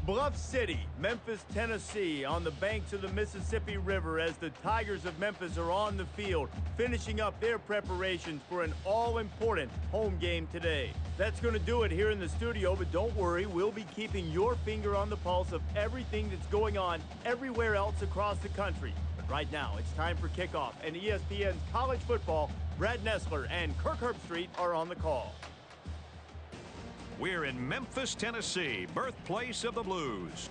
Bluff City, Memphis, Tennessee, on the banks of the Mississippi River as the Tigers of Memphis are on the field, finishing up their preparations for an all-important home game today. That's going to do it here in the studio, but don't worry, we'll be keeping your finger on the pulse of everything that's going on everywhere else across the country. But right now, it's time for kickoff, and ESPN's college football, Brad Nessler and Kirk Herbstreit are on the call. We're in Memphis, Tennessee, birthplace of the Blues.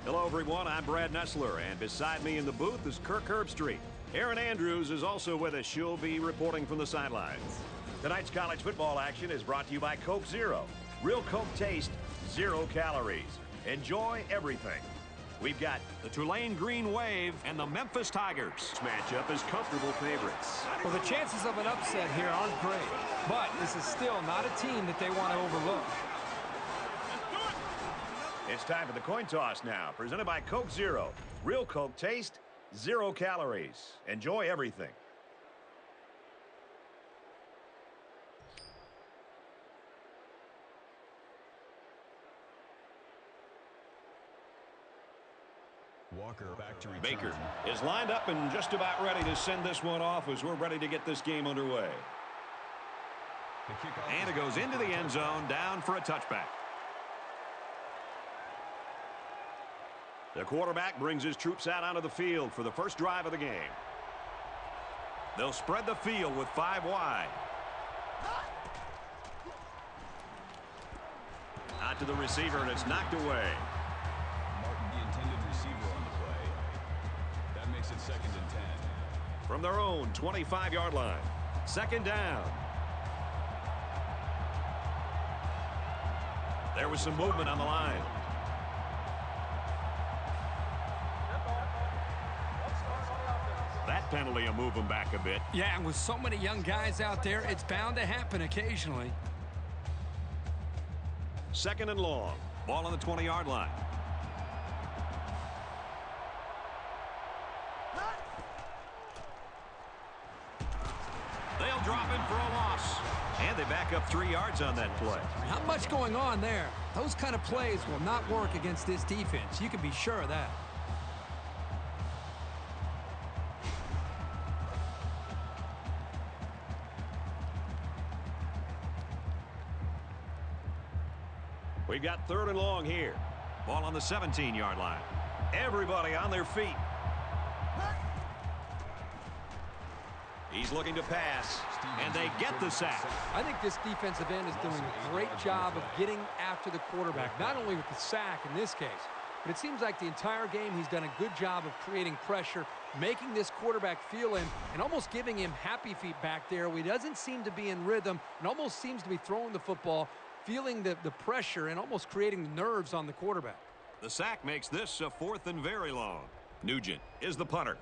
Hello, everyone. I'm Brad Nessler, and beside me in the booth is Kirk Herbstreit. Erin Andrews is also with us. She'll be reporting from the sidelines. Tonight's college football action is brought to you by Coke Zero. Real Coke taste, 0 calories. Enjoy everything. We've got the Tulane Green Wave and the Memphis Tigers. this matchup as comfortable favorites. Well, the chances of an upset here aren't great, but this is still not a team that they want to overlook. It's time for the coin toss now, presented by Coke Zero. Real Coke taste, 0 calories. Enjoy everything. Walker back to return. Baker is lined up and just about ready to send this one off as we're ready to get this game underway. And it goes into the end zone, down for a touchback. The quarterback brings his troops out onto the field for the first drive of the game. They'll spread the field with 5 wide. Out to the receiver, and it's knocked away. Second and 10. From their own 25-yard line. Second down. There was some movement on the line. That penalty will move them back a bit. Yeah, and with so many young guys out there, it's bound to happen occasionally. Second and long. Ball on the 20-yard line. They'll drop him for a loss. And they back up 3 yards on that play. Not much going on there. Those kind of plays will not work against this defense. You can be sure of that. We've got third and long here. Ball on the 17-yard line. Everybody on their feet. He's looking to pass, and they get the sack. I think this defensive end is doing a great job of getting after the quarterback, not only with the sack in this case, but it seems like the entire game he's done a good job of creating pressure, making this quarterback feel him, and almost giving him happy feet back there where he doesn't seem to be in rhythm and almost seems to be throwing the football, feeling the pressure and almost creating the nerves on the quarterback. The sack makes this a 4th and very long. Nugent is the punter.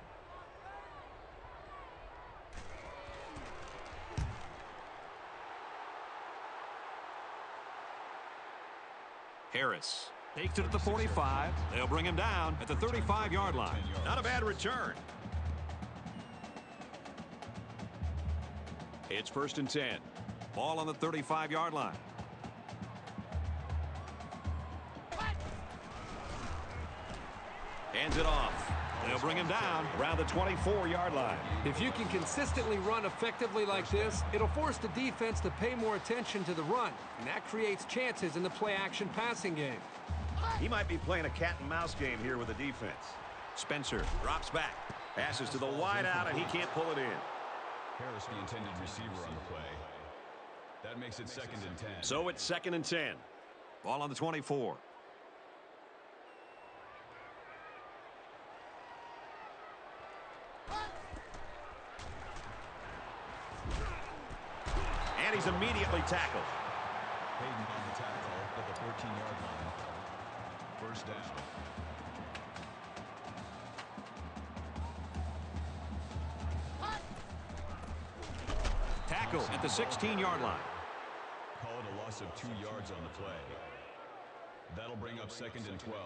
Harris takes it at the 45. They'll bring him down at the 35-yard line. Not a bad return. It's 1st and 10. Ball on the 35-yard line. Hands it off. They'll bring him down Around the 24-yard line. If you can consistently run effectively like this, it'll force the defense to pay more attention to the run, and that creates chances in the play-action passing game. He might be playing a cat-and-mouse game here with the defense. Spencer drops back. Passes to the wide out, and he can't pull it in. Harris, the intended receiver on the play. That makes it 2nd and 10. So it's 2nd and 10. Ball on the 24. And he's immediately tackled. Hayden on the tackle at the 14-yard line. First down. Tackle at the 16-yard line. Call it a loss of 2 yards on the play. That'll bring up 2nd and 12.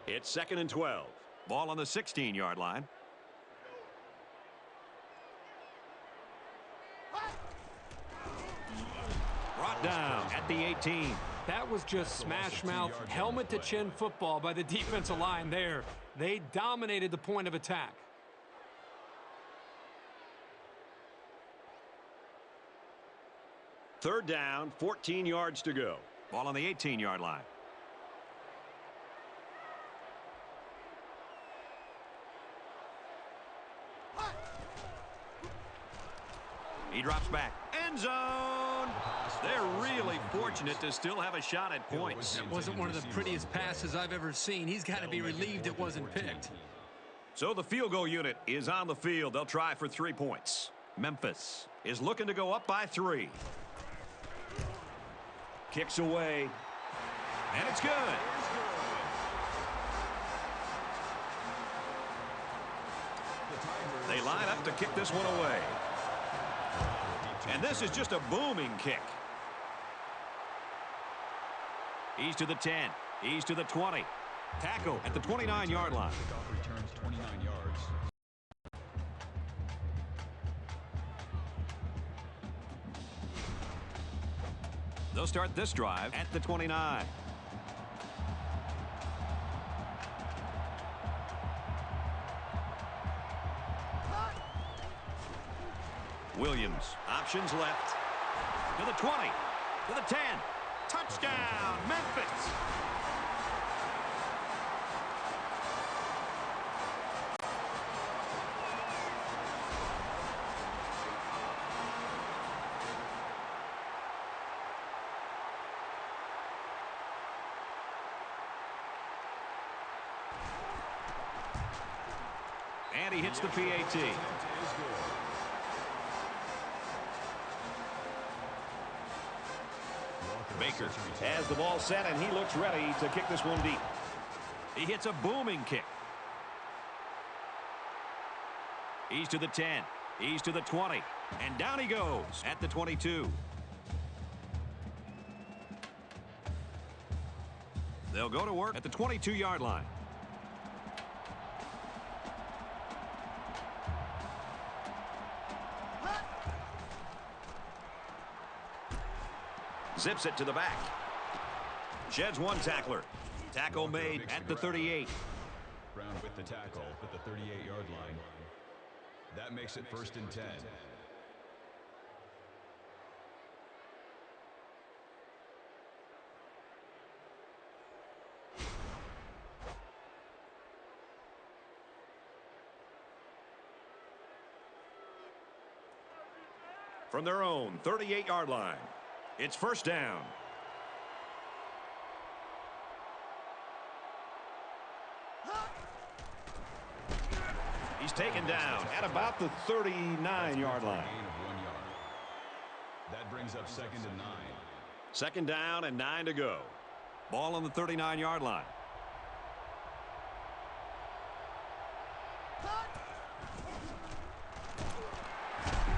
It's 2nd and 12. Ball on the 16-yard line. Brought down at the 18. That was just smash-mouth, helmet-to-chin football by the defensive line there. They dominated the point of attack. Third down, 14 yards to go. Ball on the 18-yard line. He drops back. End zone. They're really fortunate to still have a shot at points. That wasn't one of the prettiest passes I've ever seen. He's got to be relieved it wasn't picked. So the field goal unit is on the field. They'll try for 3 points. Memphis is looking to go up by 3. Kicks away. And it's good. They line up to kick this one away. And this is just a booming kick. He's to the 10. He's to the 20. Tackle at the 29-yard line. Kickoff returns 29 yards. They'll start this drive at the 29. Williams, options left. To the 20. To the 10. Touchdown, Memphis. And he hits the PAT. Baker has the ball set, and he looks ready to kick this one deep. He hits a booming kick. He's to the 10. He's to the 20. And down he goes at the 22. They'll go to work at the 22-yard line. Zips it to the back. Sheds one tackler. Tackle made at the 38. Brown with the tackle at the 38-yard line. That makes it 1st and 10. From their own 38-yard line. It's 1st down. He's taken down at about the 39-yard line. Gain of 1 yard. That brings up 2nd and 9. 2nd down and 9 to go. Ball on the 39-yard line.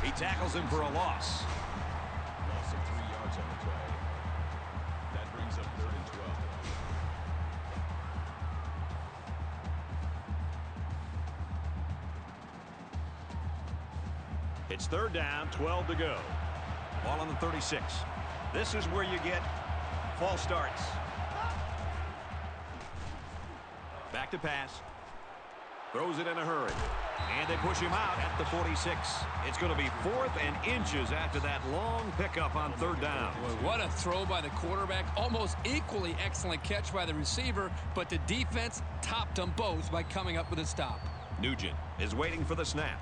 He tackles him for a loss. Loss of 3 yards on the play. That brings up 3rd and 12. It's 3rd down, 12 to go. Ball on the 36. This is where you get false starts. Back to pass. Throws it in a hurry. And they push him out at the 46. It's going to be 4th and inches after that long pickup on 3rd down. Boy, what a throw by the quarterback. Almost equally excellent catch by the receiver, but the defense topped them both by coming up with a stop. Nugent is waiting for the snap.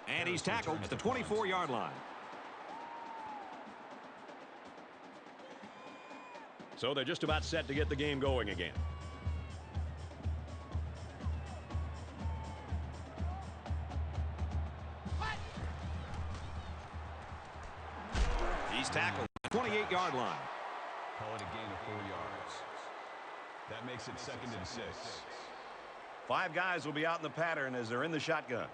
And he's tackled at the 24-yard line. So they're just about set to get the game going again. He's tackled at the 28-yard line. Call it a gain of 4 yards. That makes it 2nd and 6. 5 guys will be out in the pattern as they're in the shotgun.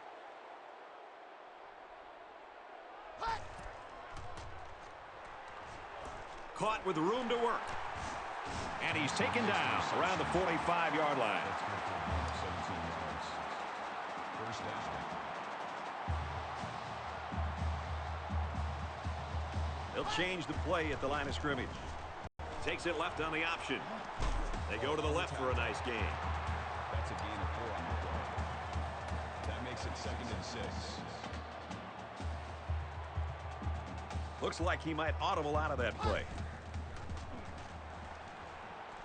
Caught with room to work. And he's taken down around the 45-yard line. That's good for a gain of 17 yards. 1st down. They'll change the play at the line of scrimmage. Takes it left on the option. They go to the left for a nice gain. That's a gain of 4 on the play. That makes it 2nd and 6. Looks like he might audible out of that play.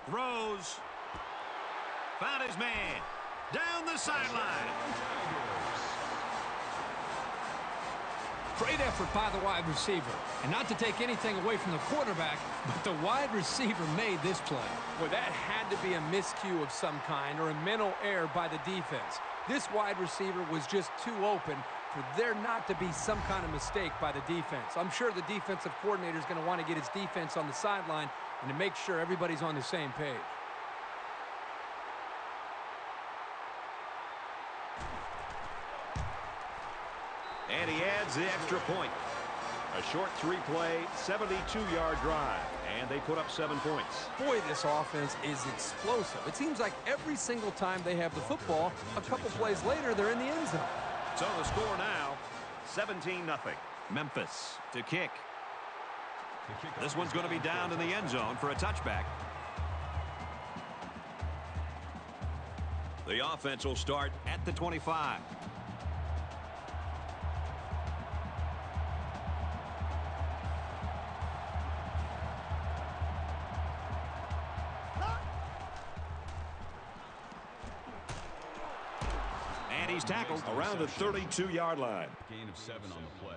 Throws. Found his man. Down the sideline. Great effort by the wide receiver. And not to take anything away from the quarterback, but the wide receiver made this play. Well, that had to be a miscue of some kind or a mental error by the defense. This wide receiver was just too open for there not to be some kind of mistake by the defense. I'm sure the defensive coordinator is going to want to get his defense on the sideline and to make sure everybody's on the same page. And he adds the extra point. A short 3-play, 72-yard drive. And they put up 7 points. Boy, this offense is explosive. It seems like every single time they have the football, a couple plays later, they're in the end zone. So the score now, 17-0. Memphis to kick. This one's going to be down in the end zone for a touchback. The offense will start at the 25. And he's tackled Around the 32-yard line. Gain of 7 on the play.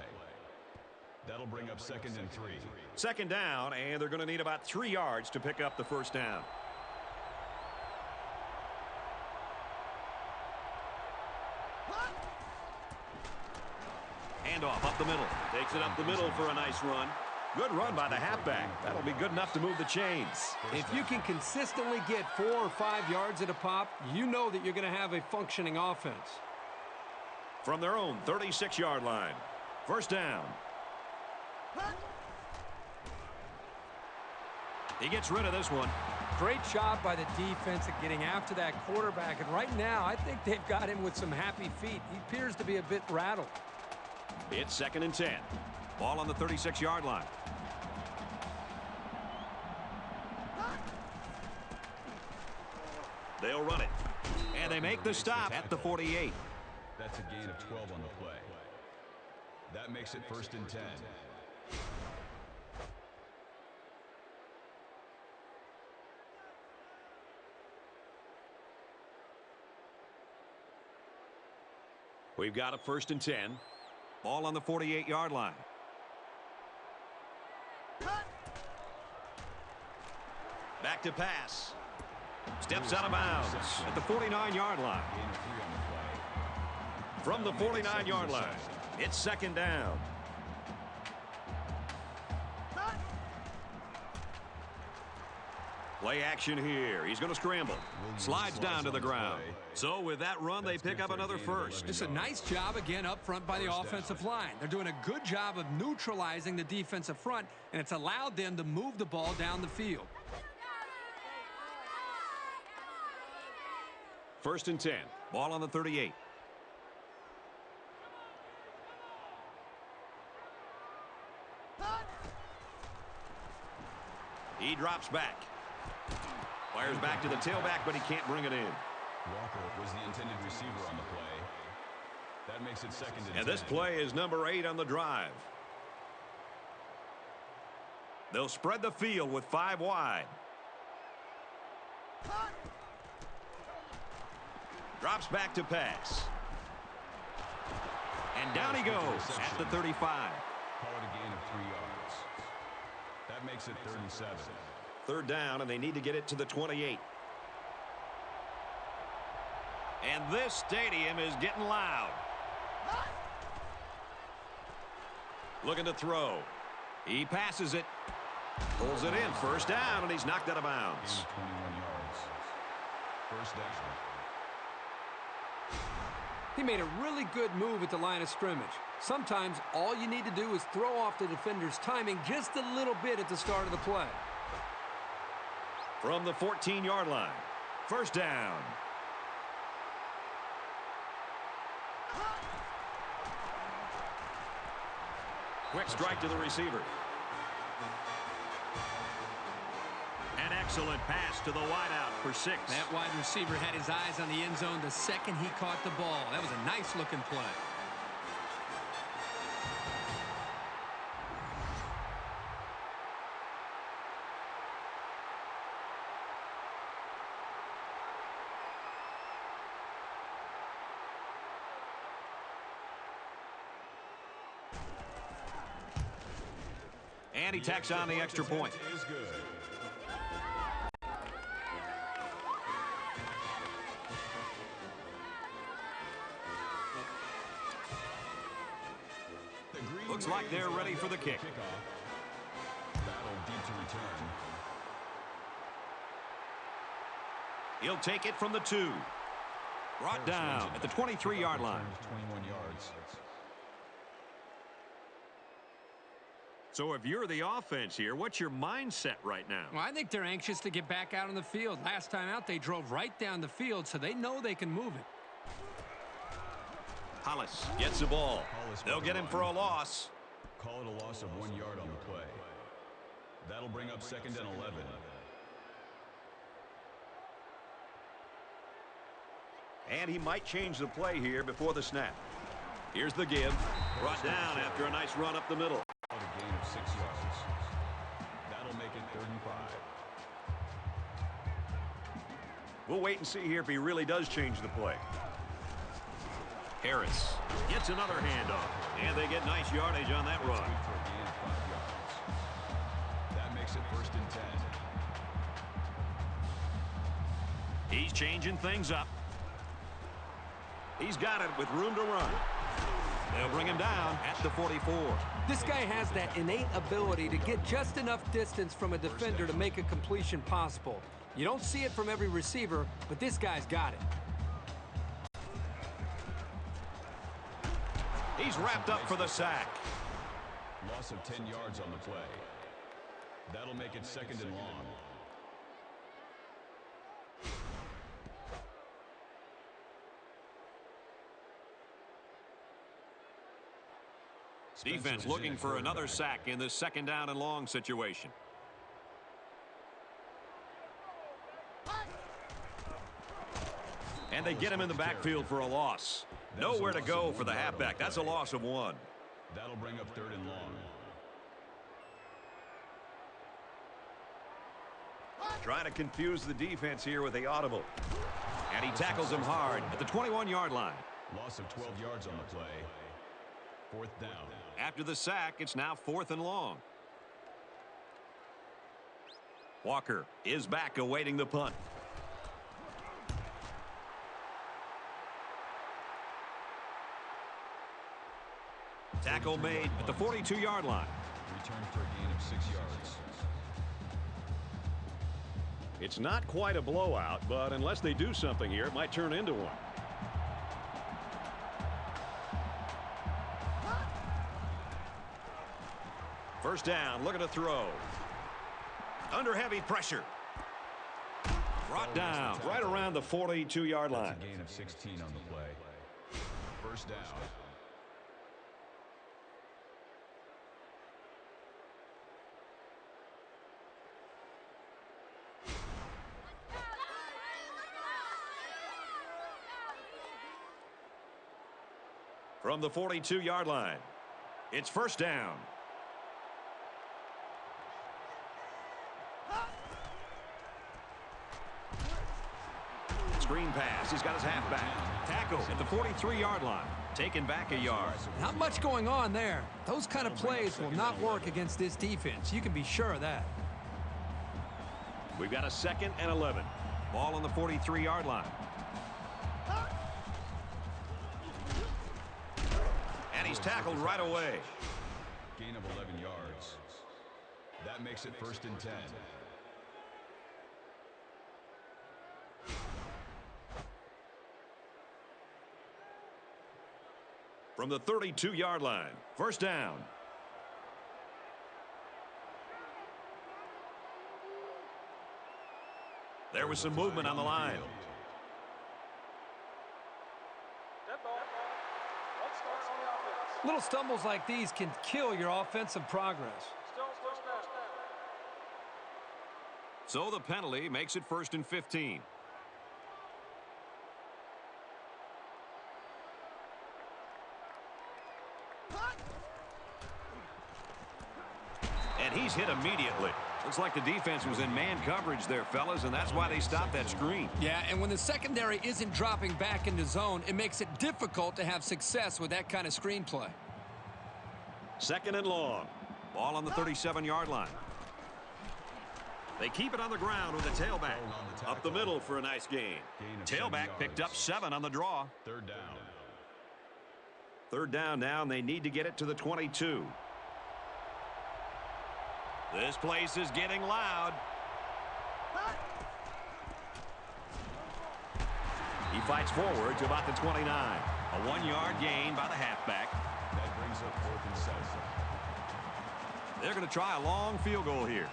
That'll bring up 2nd and 3. Second down, and they're going to need about 3 yards to pick up the first down. Handoff up the middle. Takes it up the middle for a nice run. Good run by the halfback. That'll be good enough to move the chains. If you can consistently get 4 or 5 yards at a pop, you know that you're going to have a functioning offense. From their own 36-yard line. First down. He gets rid of this one. Great job by the defense at getting after that quarterback. And right now, I think they've got him with some happy feet. He appears to be a bit rattled. It's 2nd and 10. Ball on the 36-yard line. They'll run it. And they make the stop at the 48. That's a gain of 12 on the play. That makes it 1st and 10. We've got a 1st and 10. Ball on the 48-yard line. Back to pass. Steps out of bounds at the 49-yard line. Gain of 3 on the play. From the 49-yard line, it's 2nd down. Play action here. He's going to scramble. Slides down to the ground. So with that run, they pick up another first. It's a nice job again up front by the offensive line. They're doing a good job of neutralizing the defensive front, and it's allowed them to move the ball down the field. 1st and 10. Ball on the 38. He drops back. Fires back to the tailback, but he can't bring it in. Walker was the intended receiver on the play. That makes it 2nd and 10. And this play is number 8 on the drive. They'll spread the field with 5 wide. Drops back to pass. And down he goes at the 35. Call it a gain of 3 yards. That makes it 3rd and 7. 3rd down, and they need to get it to the 28. And this stadium is getting loud. Looking to throw. He passes it. Pulls it in. 1st down, and he's knocked out of bounds. Gain of 21 yards. 1st down. He made a really good move at the line of scrimmage. Sometimes all you need to do is throw off the defender's timing just a little bit at the start of the play. From the 14-yard line. 1st down. Quick strike to the receiver. An excellent pass to the wideout for 6. That wide receiver had his eyes on the end zone the second he caught the ball. That was a nice-looking play. And he tacks on the extra point. Is good. Looks like they're ready for the kick. Battle deep to return. He'll take it from the 2. Brought down at the 23-yard line. 21 yards. So if you're the offense here, what's your mindset right now? Well, I think they're anxious to get back out on the field. Last time out, they drove right down the field, so they know they can move it. Hollis gets the ball. They'll get him for a loss. Call it a loss of 1 yard on the play. That'll bring up 2nd and 11. And he might change the play here before the snap. Here's the give. Brought down after a nice run up the middle. A gain of 6 yards. That'll make it 3rd and 5. We'll wait and see here if he really does change the play. Harris gets another handoff. And they get nice yardage on that run. Good for a gain of 5 yards. That makes it 1st and 10. He's changing things up. He's got it with room to run. They'll bring him down at the 44. This guy has that innate ability to get just enough distance from a defender to make a completion possible. You don't see it from every receiver, but this guy's got it. He's wrapped up for the sack. Loss of 10 yards on the play. That'll make it 2nd and long. Defense looking for another sack in this 2nd down and long situation. And they get him in the backfield for a loss. Nowhere to go for the halfback. That's a loss of 1. That'll bring up 3rd and long. Trying to confuse the defense here with the audible. And he tackles him hard at the 21-yard line. Loss of 12 yards on the play. 4th down. After the sack, it's now 4th and long. Walker is back awaiting the punt. Tackle made at the 42-yard line. Return for a gain of 6 yards. It's not quite a blowout, but unless they do something here, it might turn into one. First down, looking to throw. Under heavy pressure. Brought down right around the 42-yard line. That's a gain of 16 on the play. First down. From the 42-yard line, it's first down. Screen pass. He's got his halfback. Tackle at the 43-yard line. Taken back a yard. Not much going on there. Those kind of plays will not work against this defense. You can be sure of that. We've got a 2nd and 11. Ball on the 43-yard line. And he's tackled right away. Gain of 11 yards. That makes it 1st and 10. From the 32-yard line, first down. There was some movement on the line. Little stumbles like these can kill your offensive progress. So the penalty makes it 1st and 15. And he's hit immediately. Looks like the defense was in man coverage there, fellas, and that's why they stopped that screen. Yeah, and when the secondary isn't dropping back into zone, it makes it difficult to have success with that kind of screen play. 2nd and long. Ball on the 37-yard line. They keep it on the ground with the tailback. Up the middle for a nice gain. Tailback picked up 7 on the draw. 3rd down. 3rd down now, and they need to get it to the 22. This place is getting loud. He fights forward to about the 29. A 1-yard gain by the halfback. That brings up 4th and 7. They're going to try a long field goal here.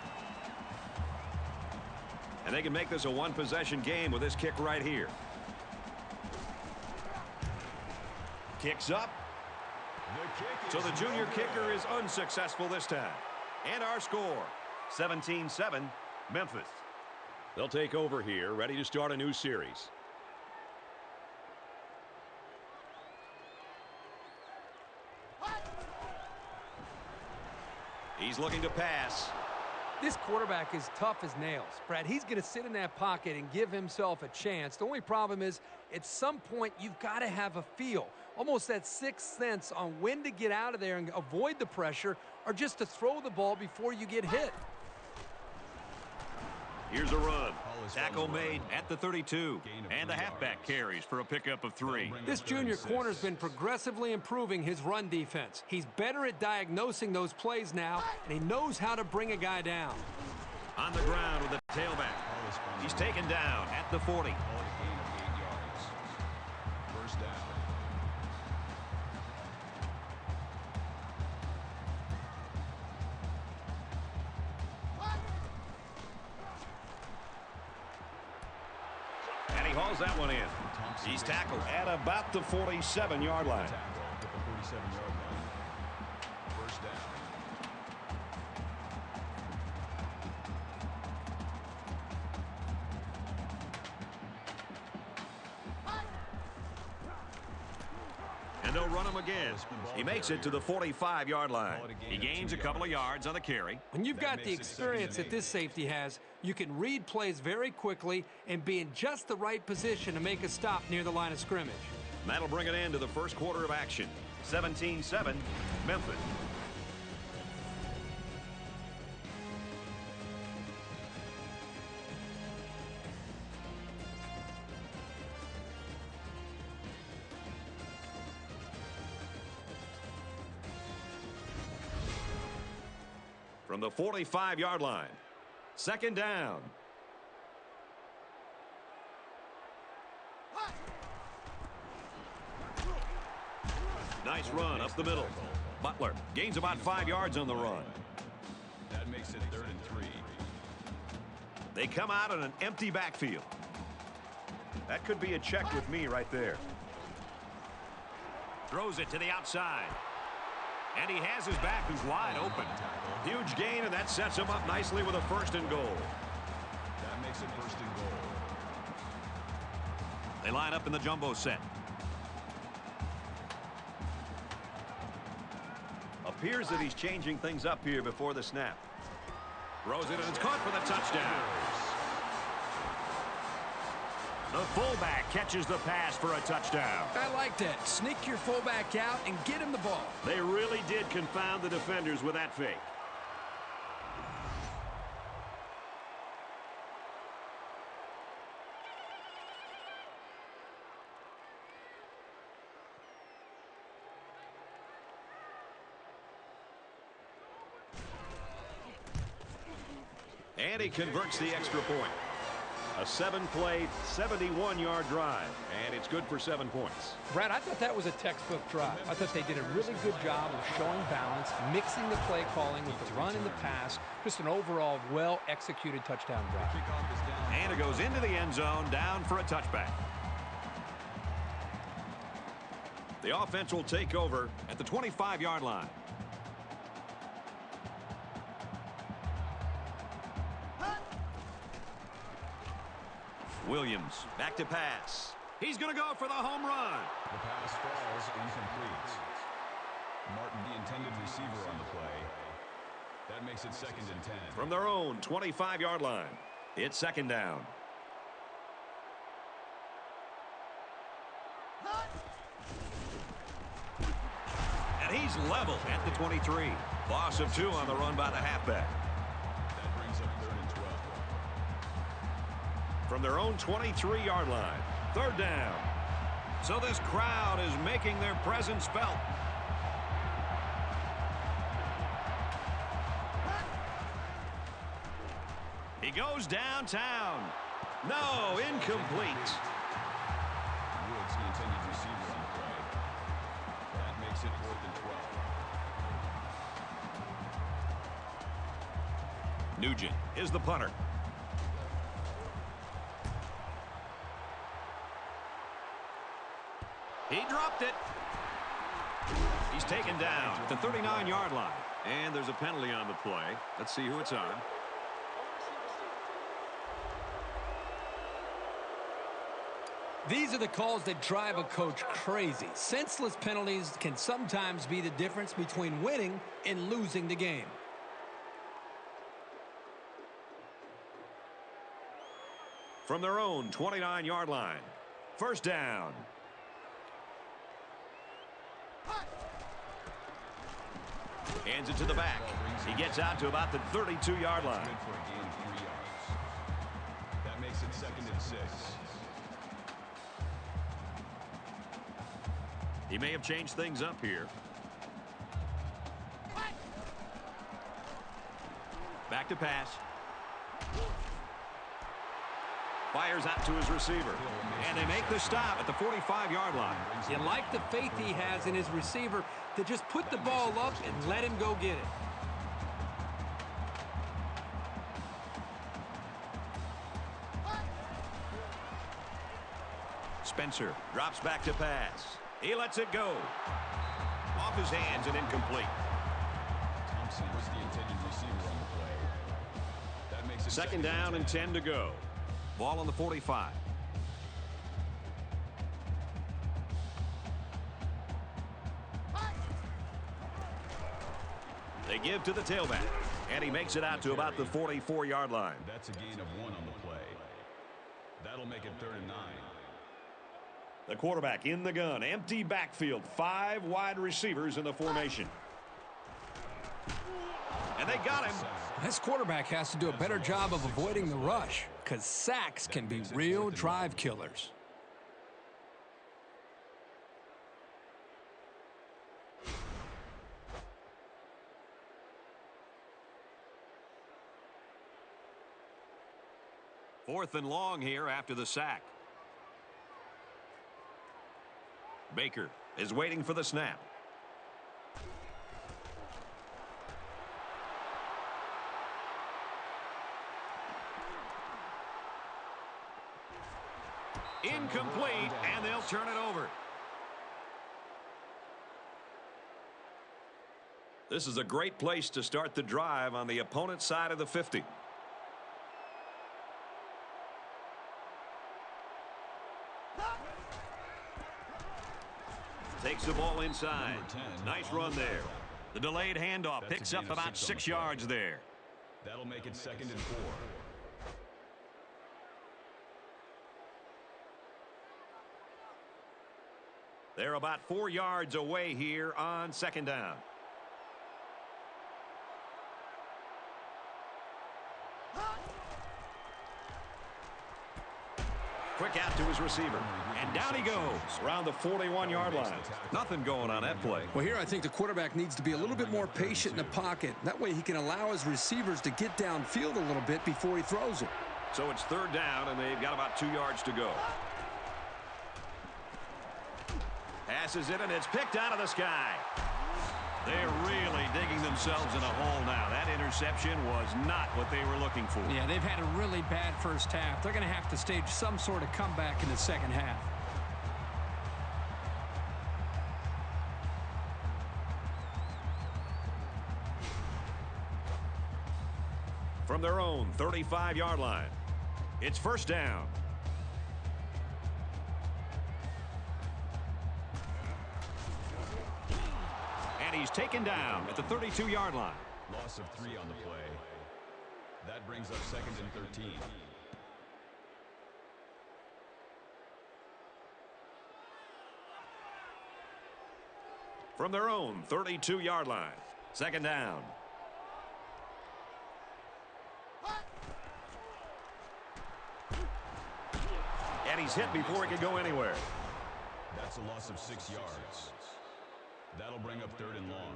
And they can make this a one-possession game with this kick right here. Kicks up. So the junior kicker is unsuccessful this time. And our score, 17-7, Memphis. They'll take over here, ready to start a new series. He's looking to pass. This quarterback is tough as nails. Brad, he's going to sit in that pocket and give himself a chance. The only problem is, at some point, you've got to have a feel. Almost that sixth sense on when to get out of there and avoid the pressure or just to throw the ball before you get hit. Here's a run. Tackle made at the 32. And the halfback carries for a pickup of 3. This junior corner's been progressively improving his run defense. He's better at diagnosing those plays now, and he knows how to bring a guy down. On the ground with the tailback. He's taken down at the 40. 1st down. And he hauls that one in. He's tackled at about the 47-yard line. At the 47-yard line. 1st down. And they'll run him again. He makes it to the 45-yard line. He gains a couple of yards on the carry. When you've got the experience that this safety has, you can read plays very quickly and be in just the right position to make a stop near the line of scrimmage. And that'll bring it into the first quarter of action. 17-7, Memphis. From the 45-yard line. 2nd down. Nice run up the middle. Butler gains about 5 yards on the run. That makes it 3rd and 3. They come out in an empty backfield. That could be a check with me right there. Throws it to the outside. And he has his back, who's wide open. Huge gain, and that sets him up nicely with a 1st and goal. That makes it 1st and goal. They line up in the jumbo set. Appears that he's changing things up here before the snap. Throws it, and it's caught for the touchdown. The fullback catches the pass for a touchdown. I like that. Sneak your fullback out and get him the ball. They really did confound the defenders with that fake. And he converts the extra point. A 7-play, 71-yard drive, and it's good for 7 points. Brad, I thought that was a textbook drive. I thought they did a really good job of showing balance, mixing the play calling with the run and the pass. Just an overall well-executed touchdown drive. And it goes into the end zone, down for a touchback. The offense will take over at the 25-yard line. Williams back to pass. He's going to go for the home run. The pass falls incomplete. Martin, the intended receiver on the play. That makes it 2nd and 10. From their own 25-yard line, it's 2nd down. And he's level at the 23. Loss of 2 on the run by the halfback. That brings up 3rd and 12. From their own 23-yard line, 3rd down. So this crowd is making their presence felt. He goes downtown. No, incomplete. Woods, the intended receiver on the play. That makes it 4th and 12. Nugent is the punter. He dropped it. He's taken down at the 39-yard line. And there's a penalty on the play. Let's see who it's on. These are the calls that drive a coach crazy. Senseless penalties can sometimes be the difference between winning and losing the game. From their own 29-yard line, 1st down. Hands it to the back. He gets out to about the 32-yard line. Good for a gain of 3 yards. That makes it 2nd and 6. He may have changed things up here. Back to pass. Fires out to his receiver. And they make the stop at the 45-yard line. You like the faith he has in his receiver to just put the ball up and let him go get it. Spencer drops back to pass. He lets it go. Off his hands and incomplete. Thompson was the intended receiver on the play. That makes it 2nd down and 10 to go. Ball on the 45. They give to the tailback. And he makes it out to about the 44-yard line. That's a gain of 1 on the play. That'll make it 3rd and 9. The quarterback in the gun. Empty backfield. 5 wide receivers in the formation. And they got him. This quarterback has to do a better job of avoiding the rush because sacks can be real drive killers. Fourth and long here after the sack. Baker is waiting for the snap. Incomplete, and they'll turn it over. This is a great place to start the drive on the opponent's side of the 50. Takes the ball inside. Nice run there. The delayed handoff picks up about 6 yards there. That'll make it 2nd and 4. They're about 4 yards away here on 2nd down. Quick out to his receiver. And down he goes around the 41-yard line. Nothing going on that play. Well, here I think the quarterback needs to be a little bit more patient in the pocket. That way he can allow his receivers to get downfield a little bit before he throws it. So it's 3rd down, and they've got about 2 yards to go. Passes it, and it's picked out of the sky. They're really digging themselves in a hole now. That interception was not what they were looking for. Yeah, they've had a really bad first half. They're going to have to stage some sort of comeback in the second half. From their own 35-yard line, it's 1st down. he's taken down at the 32-yard line. Loss of 3 on the play. That brings up 2nd and 13. From their own 32-yard line. 2nd down. And he's hit before he could go anywhere. That's a loss of 6 yards. That'll bring up 3rd and long.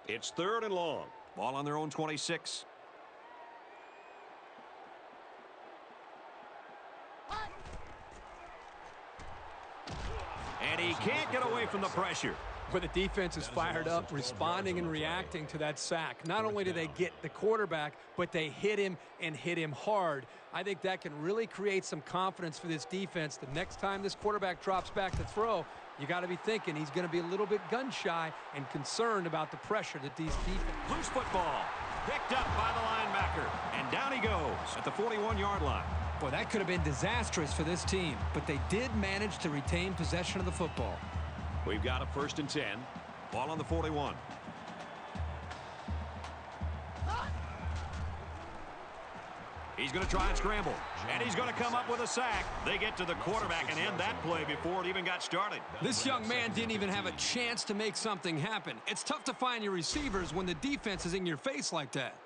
It's 3rd and long. Ball on their own 26. And he can't get away from the pressure. But the defense is fired up, responding and reacting to that sack. Not only do they get the quarterback, but they hit him and hit him hard. I think that can really create some confidence for this defense. The next time this quarterback drops back to throw, you got to be thinking he's going to be a little bit gun-shy and concerned about the pressure that these defense. Loose football. Picked up by the linebacker. And down he goes at the 41-yard line. Boy, that could have been disastrous for this team, but they did manage to retain possession of the football. We've got a 1st and 10. Ball on the 41. He's going to try and scramble. And he's going to come up with a sack. They get to the quarterback and end that play before it even got started. This young man didn't even have a chance to make something happen. It's tough to find your receivers when the defense is in your face like that.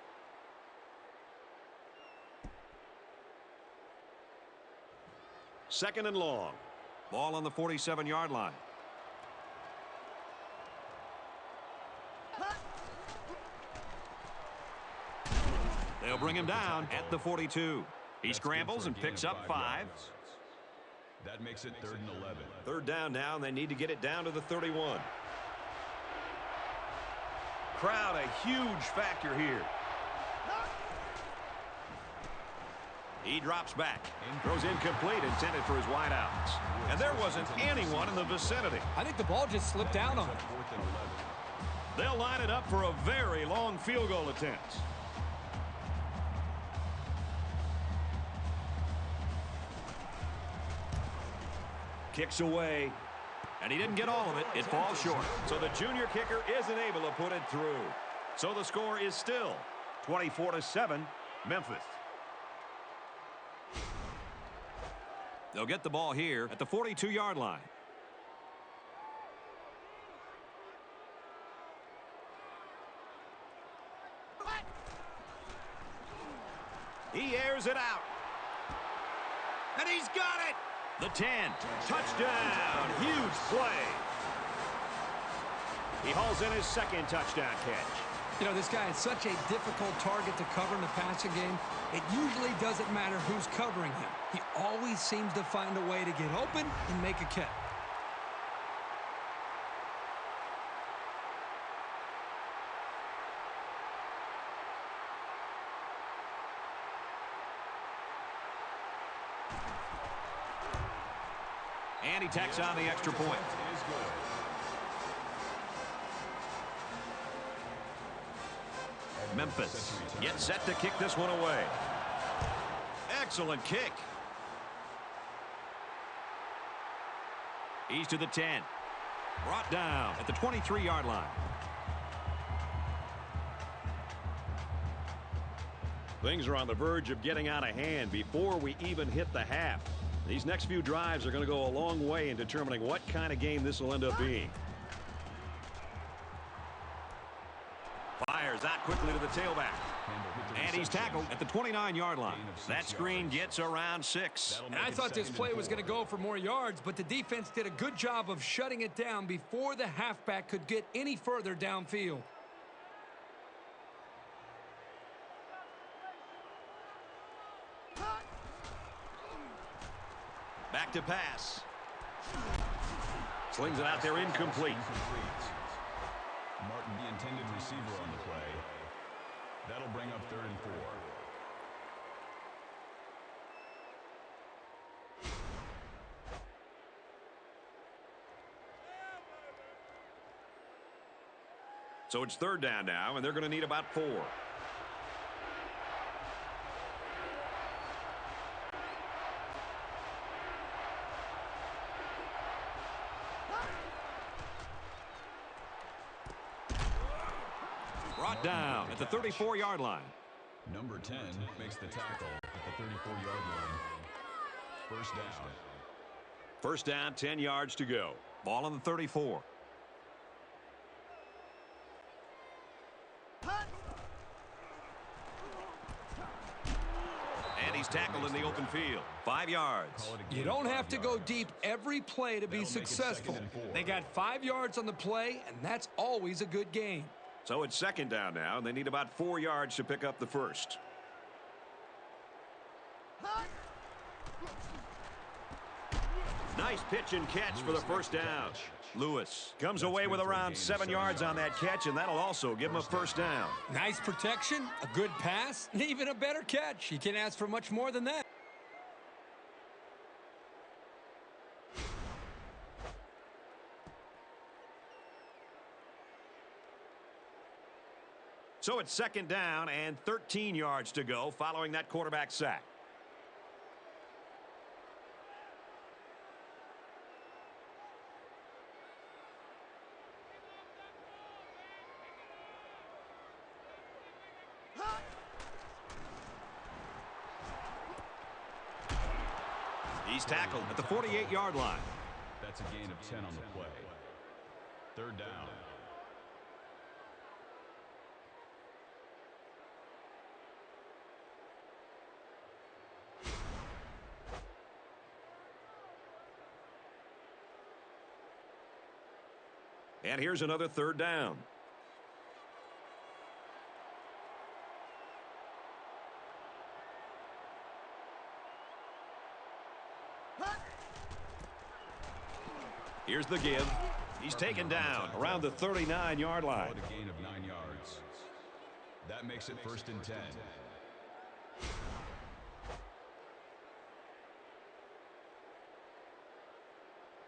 Second and long. Ball on the 47-yard line. They'll bring him down at the 42. He scrambles and picks up 5. That makes it 3rd and 11. 3rd down now, and they need to get it down to the 31. Crowd a huge factor here. He drops back. Throws incomplete, intended for his wideouts. And there wasn't anyone in the vicinity. I think the ball just slipped down on him. They'll line it up for a very long field goal attempt. Kicks away. And he didn't get all of it. It falls short. So the junior kicker isn't able to put it through. So the score is still 24-7, Memphis. They'll get the ball here at the 42-yard line. He airs it out. And he's got it. The 10. Touchdown. Huge play. He hauls in his 2nd touchdown catch. You know, this guy is such a difficult target to cover in the passing game. It usually doesn't matter who's covering him. He always seems to find a way to get open and make a catch. And he tacks on the extra point. Memphis gets set to kick this one away. Excellent kick. He's to the 10. Brought down at the 23-yard line. Things are on the verge of getting out of hand before we even hit the half. These next few drives are going to go a long way in determining what kind of game this will end up being. Fires out quickly to the tailback. And he's tackled at the 29-yard line. That screen gets around 6. And I thought this play was going to go for more yards, but the defense did a good job of shutting it down before the halfback could get any further downfield. Back to pass. Slings it out there incomplete. Martin, the intended receiver on the play. That'll bring up 3rd and 4. So it's third down now, and they're going to need about 4. Brought down at the 34-yard line. Number 10 makes the tackle at the 34-yard line. First down. First down, 10 yards to go. Ball on the 34. And he's tackled in the open field. 5 yards. You don't have to go deep every play to be successful. They got 5 yards on the play, and that's always a good gain. So it's second down now, and they need about 4 yards to pick up the first. Nice pitch and catch for the first down. Lewis comes away with around 7 yards on that catch, and that'll also give him a first down. Nice protection, a good pass, and even a better catch. You can't ask for much more than that. So it's second down and 13 yards to go following that quarterback sack. He's tackled at the 48-yard line. That's a gain of 10 on the play. Third down. And here's another third down. Here's the give. He's taken down around the 39-yard line. A gain of 9 yards. That makes it first and 10.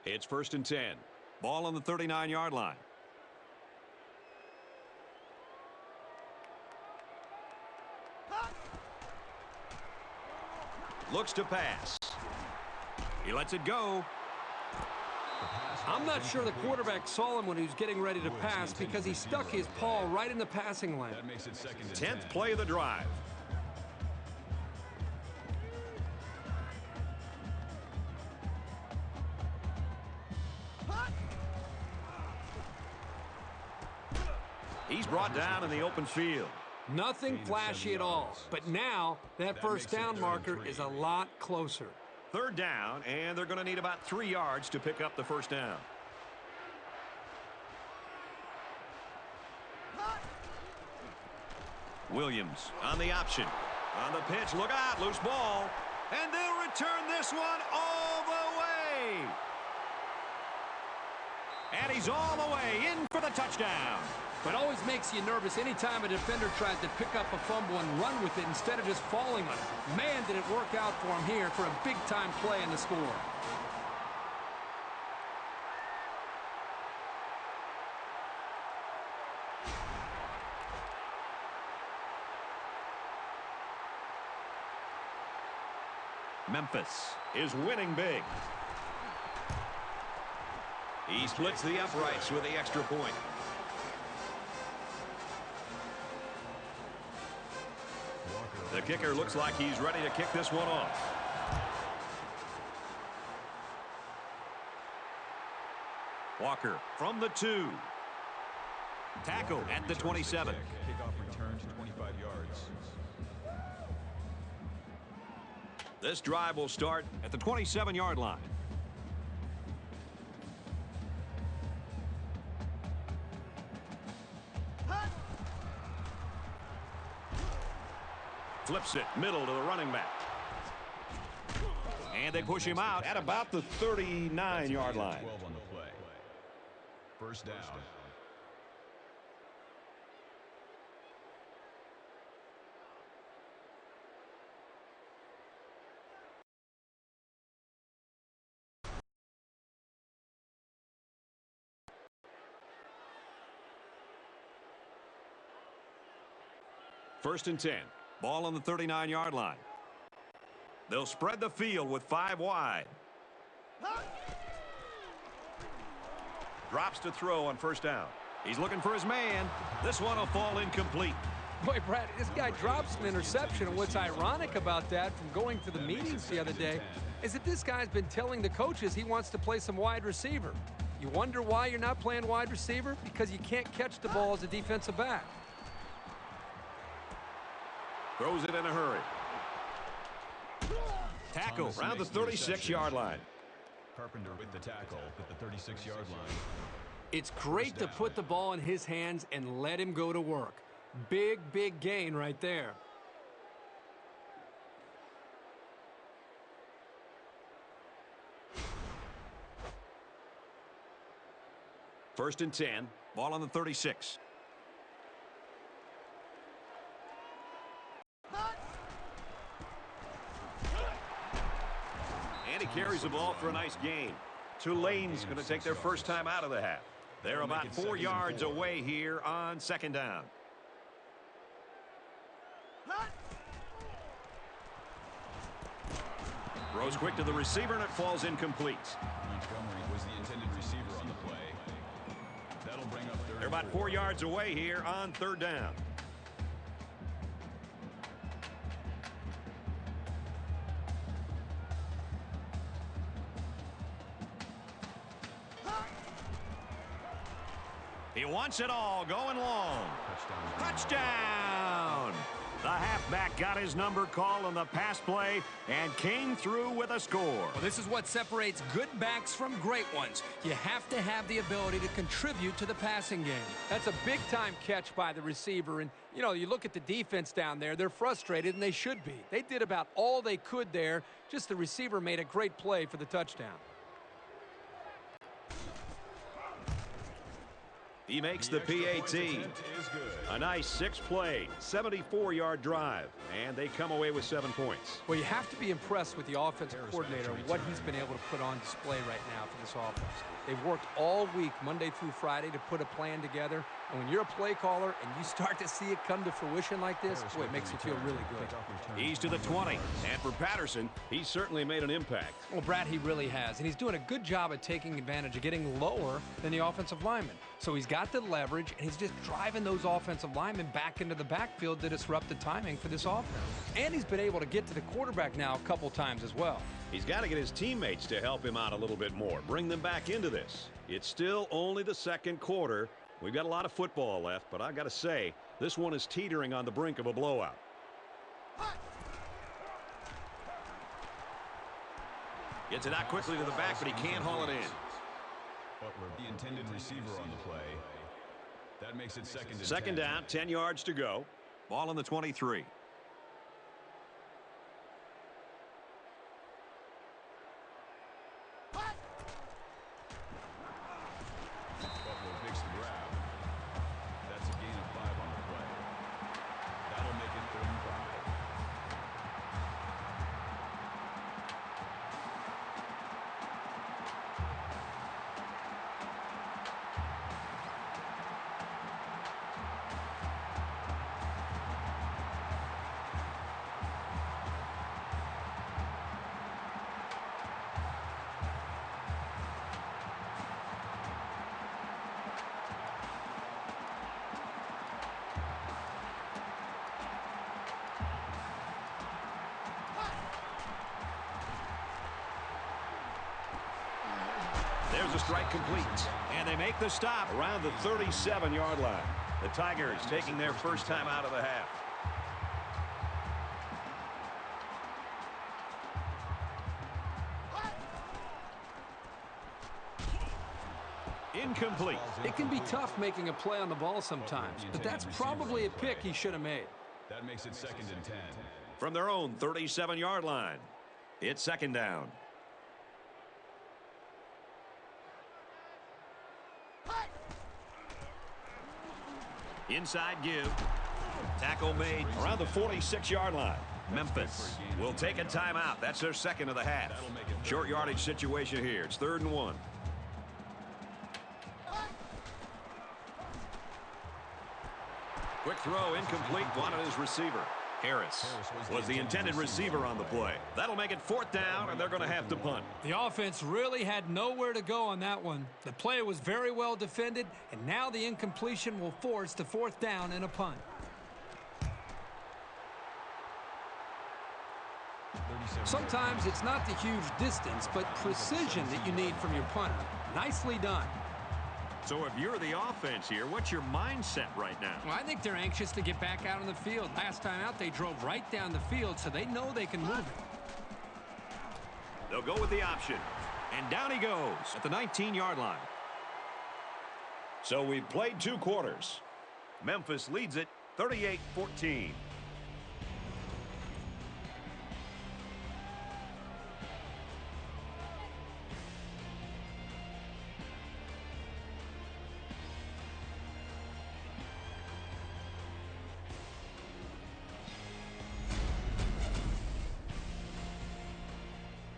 It's first and 10. Ball on the 39-yard line. Looks to pass. He lets it go. I'm not sure the quarterback saw him when he was getting ready to pass because he stuck his paw right in the passing lane. That makes it second and 10th play of the drive. He's brought down in the open field. Nothing flashy at all, but now that first down marker is a lot closer. Third down, and they're going to need about 3 yards to pick up the first down. Williams on the option. On the pitch, look out, loose ball. And they'll return this one all the way. And he's all the way in for the touchdown. It always makes you nervous anytime a defender tries to pick up a fumble and run with it instead of just falling on it. Man, did it work out for him here for a big-time play in the score. Memphis is winning big. He splits the uprights with the extra point. The kicker looks like he's ready to kick this one off. Walker from the 2. Tackle at the 27. Kickoff return to 25 yards. This drive will start at the 27-yard line. Flips it middle to the running back. And they push him out at about the 39-yard line. 12 on the play. First down. First and 10. Ball on the 39-yard line. They'll spread the field with 5 wide. Drops to throw on first down. He's looking for his man. This one will fall incomplete. Boy, Brad, this guy drops an interception, and what's ironic about that from going to the meetings the other day is that this guy's been telling the coaches he wants to play some wide receiver. You wonder why you're not playing wide receiver? Because you can't catch the ball as a defensive back. Throws it in a hurry. Tackle around the 36-yard line. Carpenter with the tackle at the 36-yard line. It's great to put the ball in his hands and let him go to work. Big, big gain right there. First and 10. Ball on the 36. And he carries the ball for a nice gain. Tulane's going to take their first time out of the half. They're about 4 yards away here on second down. Throws quick to the receiver, and it falls incomplete. Montgomery was the intended receiver on the play. That'll bring up third. They're about 4 yards away here on third down. He wants it all, going long. Touchdown! The halfback got his number called on the pass play and came through with a score. Well, this is what separates good backs from great ones. You have to have the ability to contribute to the passing game. That's a big-time catch by the receiver. And, you know, you look at the defense down there, they're frustrated, and they should be. They did about all they could there. Just the receiver made a great play for the touchdown. He makes the PAT. A nice 6-play, 74-yard drive, and they come away with 7 points. Well, you have to be impressed with the offensive coordinator and what he's been able to put on display right now for this offense. They've worked all week, Monday through Friday, to put a plan together. And when you're a play caller and you start to see it come to fruition like this, boy, it makes you feel really good. He's to the 20. And for Patterson, he's certainly made an impact. Well, Brad, he really has. And he's doing a good job at taking advantage of getting lower than the offensive lineman. So he's got the leverage, and he's just driving those offensive linemen back into the backfield to disrupt the timing for this offense. And he's been able to get to the quarterback now a couple times as well. He's got to get his teammates to help him out a little bit more, bring them back into this. It's still only the second quarter. We've got a lot of football left, but I got to say, this one is teetering on the brink of a blowout. Gets it out quickly to the back, but he can't haul it in. Butler, the intended receiver on the play. That makes it second and 10. Second down, 10 yards to go. Ball on the 23. Butler makes the grab. That's a gain of 5 on the play. That'll make it 3rd and 5. There's a strike complete, and they make the stop around the 37-yard line. The Tigers taking their first time out of the half. Incomplete. It can be tough making a play on the ball sometimes, but that's probably a pick he should have made. That makes it 2nd and 10. From their own 37-yard line, it's second down. Inside give. Tackle made around the 46-yard line. Memphis will take a timeout. That's their second of the half. Short yardage situation here. It's 3rd and 1. Quick throw, incomplete, wanted his receiver. Harris was the intended receiver on the play. That'll make it 4th down, and they're going to have to punt. The offense really had nowhere to go on that one. The play was very well defended, and now the incompletion will force the 4th down and a punt. Sometimes it's not the huge distance, but precision that you need from your punter. Nicely done. So if you're the offense here, what's your mindset right now? Well, I think they're anxious to get back out on the field. Last time out, they drove right down the field, so they know they can move it. They'll go with the option. And down he goes at the 19-yard line. So we've played 2 quarters. Memphis leads it 38-14.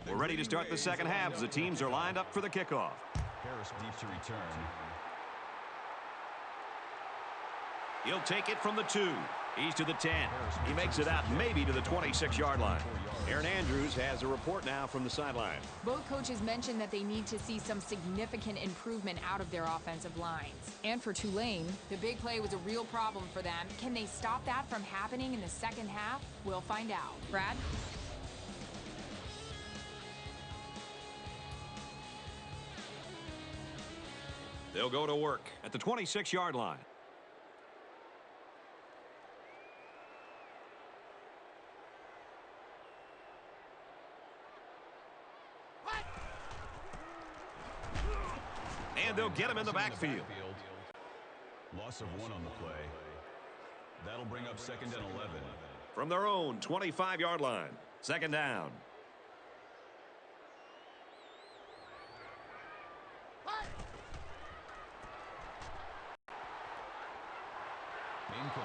We're ready to start the second half as the teams are lined up for the kickoff. Harris deep to return. He'll take it from the 2. He's to the 10. He makes it out maybe to the 26-yard line. Aaron Andrews has a report now from the sideline. Both coaches mentioned that they need to see some significant improvement out of their offensive lines. And for Tulane, the big play was a real problem for them. Can they stop that from happening in the second half? We'll find out. Brad? They'll go to work at the 26-yard line. And they'll get him in the backfield. Loss of 1 on the play. That'll bring up 2nd and 11. From their own 25-yard line. 2nd down.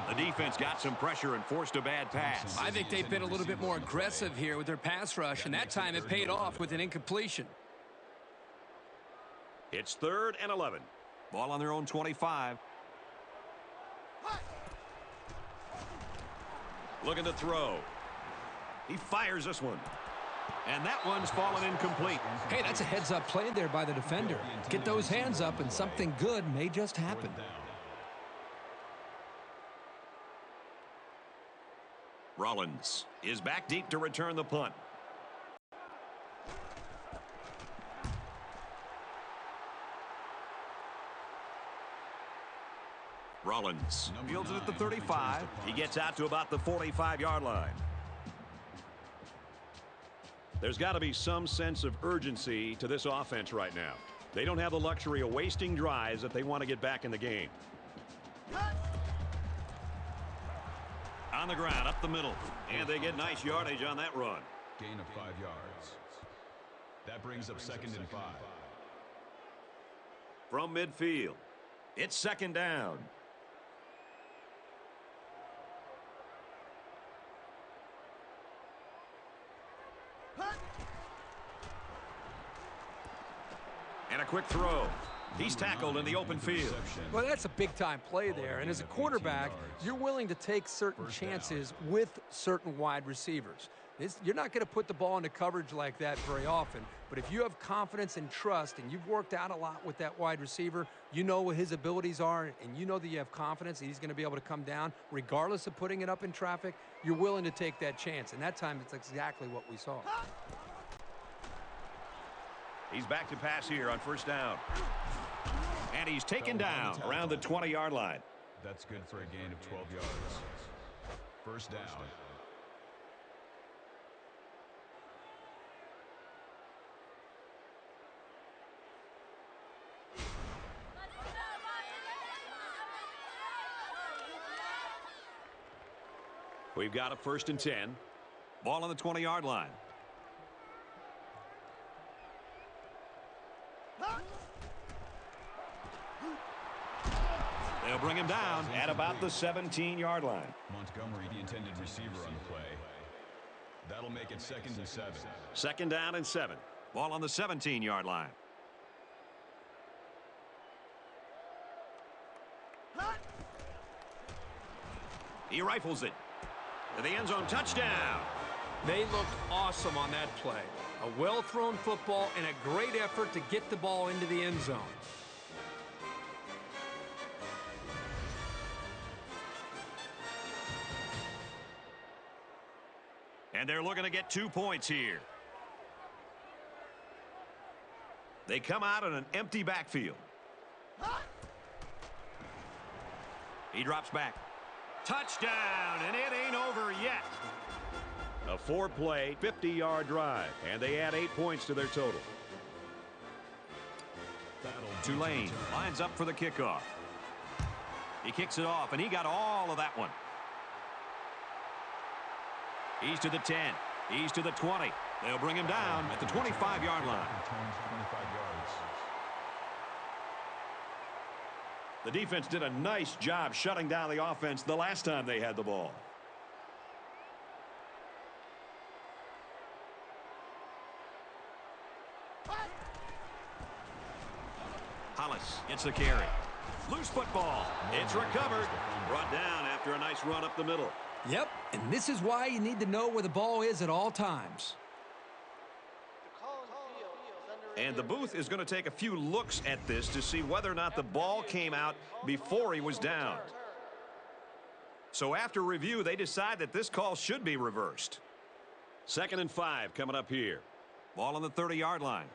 The defense got some pressure and forced a bad pass. I think they've been a little bit more aggressive here with their pass rush, and that time it paid off with an incompletion. It's 3rd and 11. Ball on their own 25. Looking to throw. He fires this one. And that one's fallen incomplete. Hey, that's a heads-up play there by the defender. Get those hands up, and something good may just happen. Rollins is back deep to return the punt. Rollins fields it at the 35. He gets out to about the 45-yard line. There's got to be some sense of urgency to this offense right now. They don't have the luxury of wasting drives if they want to get back in the game. On the ground, up the middle. And they get nice yardage on that run. Gain of 5 yards. That brings up 2nd and 5. From midfield, it's 2nd down. And a quick throw. He's tackled in the open field. Well, that's a big-time play there. And as a quarterback, you're willing to take certain chances with certain wide receivers. You're not going to put the ball into coverage like that very often. But if you have confidence and trust, and you've worked out a lot with that wide receiver, you know what his abilities are, and you know that you have confidence that he's going to be able to come down, regardless of putting it up in traffic, you're willing to take that chance. And that time, it's exactly what we saw. He's back to pass here on 1st down. And he's taken down around the 20-yard line. That's good for a gain of 12 yards. 1st down. We've got a 1st and 10. Ball on the 20-yard line. They'll bring him down at about the 17-yard line. Montgomery, the intended receiver on the play. That'll make it 2nd and 7. 2nd down and 7. Ball on the 17-yard line. He rifles it. To the end zone, touchdown. They looked awesome on that play. A well-thrown football and a great effort to get the ball into the end zone. And they're looking to get 2 points here. They come out in an empty backfield. He drops back. Touchdown, and it ain't over yet. A 4-play, 50-yard drive, and they add 8 points to their total. Tulane lines up for the kickoff. He kicks it off, and he got all of that one. He's to the 10. He's to the 20. They'll bring him down at the 25-yard line. 25 yards. The defense did a nice job shutting down the offense the last time they had the ball. Hollis gets the carry. Loose football. It's recovered. Brought down after a nice run up the middle. Yep, and this is why you need to know where the ball is at all times. And the booth is going to take a few looks at this to see whether or not the ball came out before he was down. So after review, they decide that this call should be reversed. 2nd and 5 coming up here. Ball on the 30-yard line.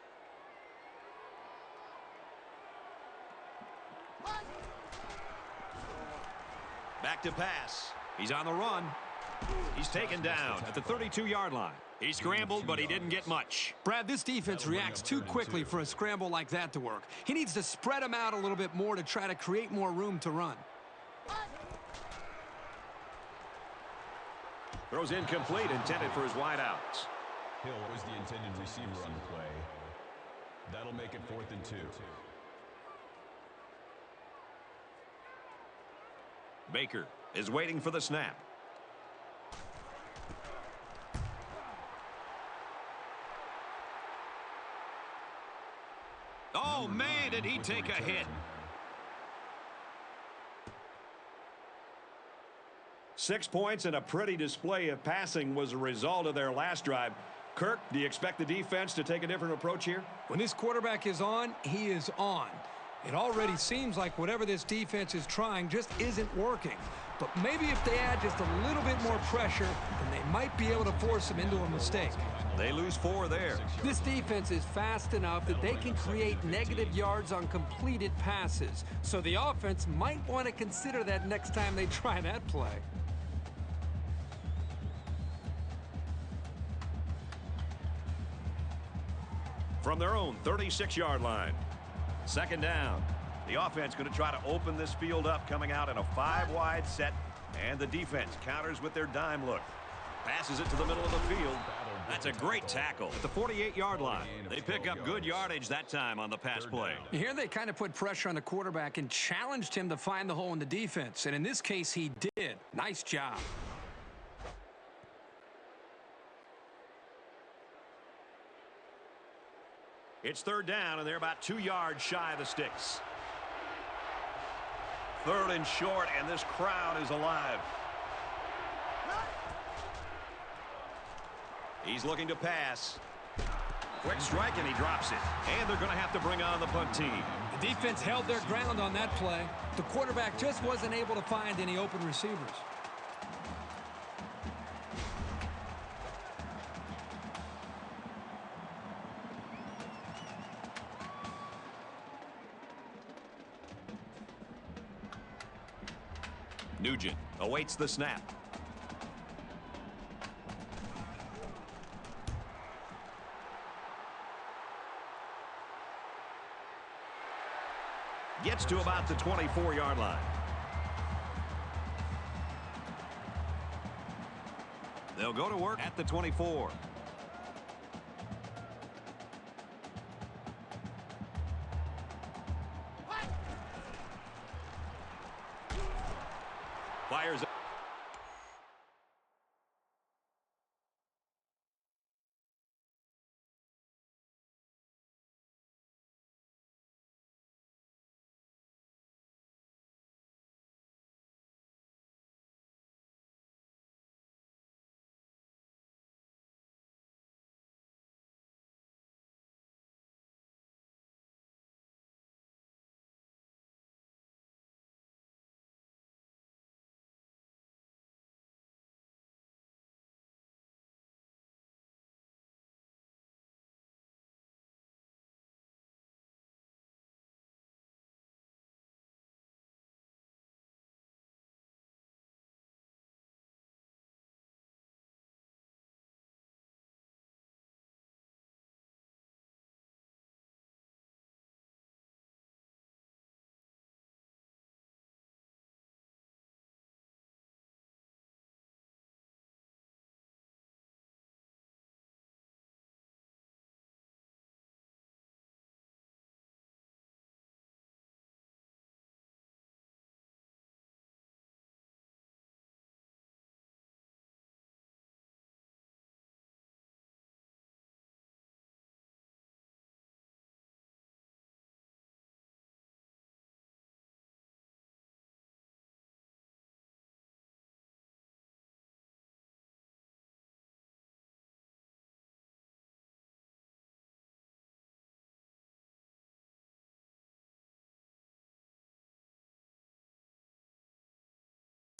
Back to pass. He's on the run. He's taken down at the 32-yard line. He scrambled, but he didn't get much. Brad, this defense reacts too quickly for a scramble like that to work. He needs to spread them out a little bit more to try to create more room to run. Throws incomplete, intended for his wideouts. Hill was the intended receiver on the play. That'll make it 4th and 2. Baker is waiting for the snap. Oh, man, did he take a hit. 6 points and a pretty display of passing was a result of their last drive. Kirk, do you expect the defense to take a different approach here? When this quarterback is on, he is on. It already seems like whatever this defense is trying just isn't working. But maybe if they add just a little bit more pressure, then they might be able to force him into a mistake. They lose 4 there. This defense is fast enough that they can create negative yards on completed passes. So the offense might want to consider that next time they try that play. From their own 36-yard line. 2nd down. The offense going to try to open this field up, coming out in a 5-wide set, and the defense counters with their dime look. Passes it to the middle of the field. That's a great tackle at the 48-yard line. They pick up good yardage that time on the pass play. Here they kind of put pressure on the quarterback and challenged him to find the hole in the defense, and in this case he did. Nice job. It's 3rd down, and they're about 2 yards shy of the sticks. 3rd and short, and this crowd is alive. He's looking to pass. Quick strike, and he drops it. And they're going to have to bring on the punt team. The defense held their ground on that play. The quarterback just wasn't able to find any open receivers. Nugent awaits the snap. Gets to about the 24-yard line. They'll go to work at the 24. Fires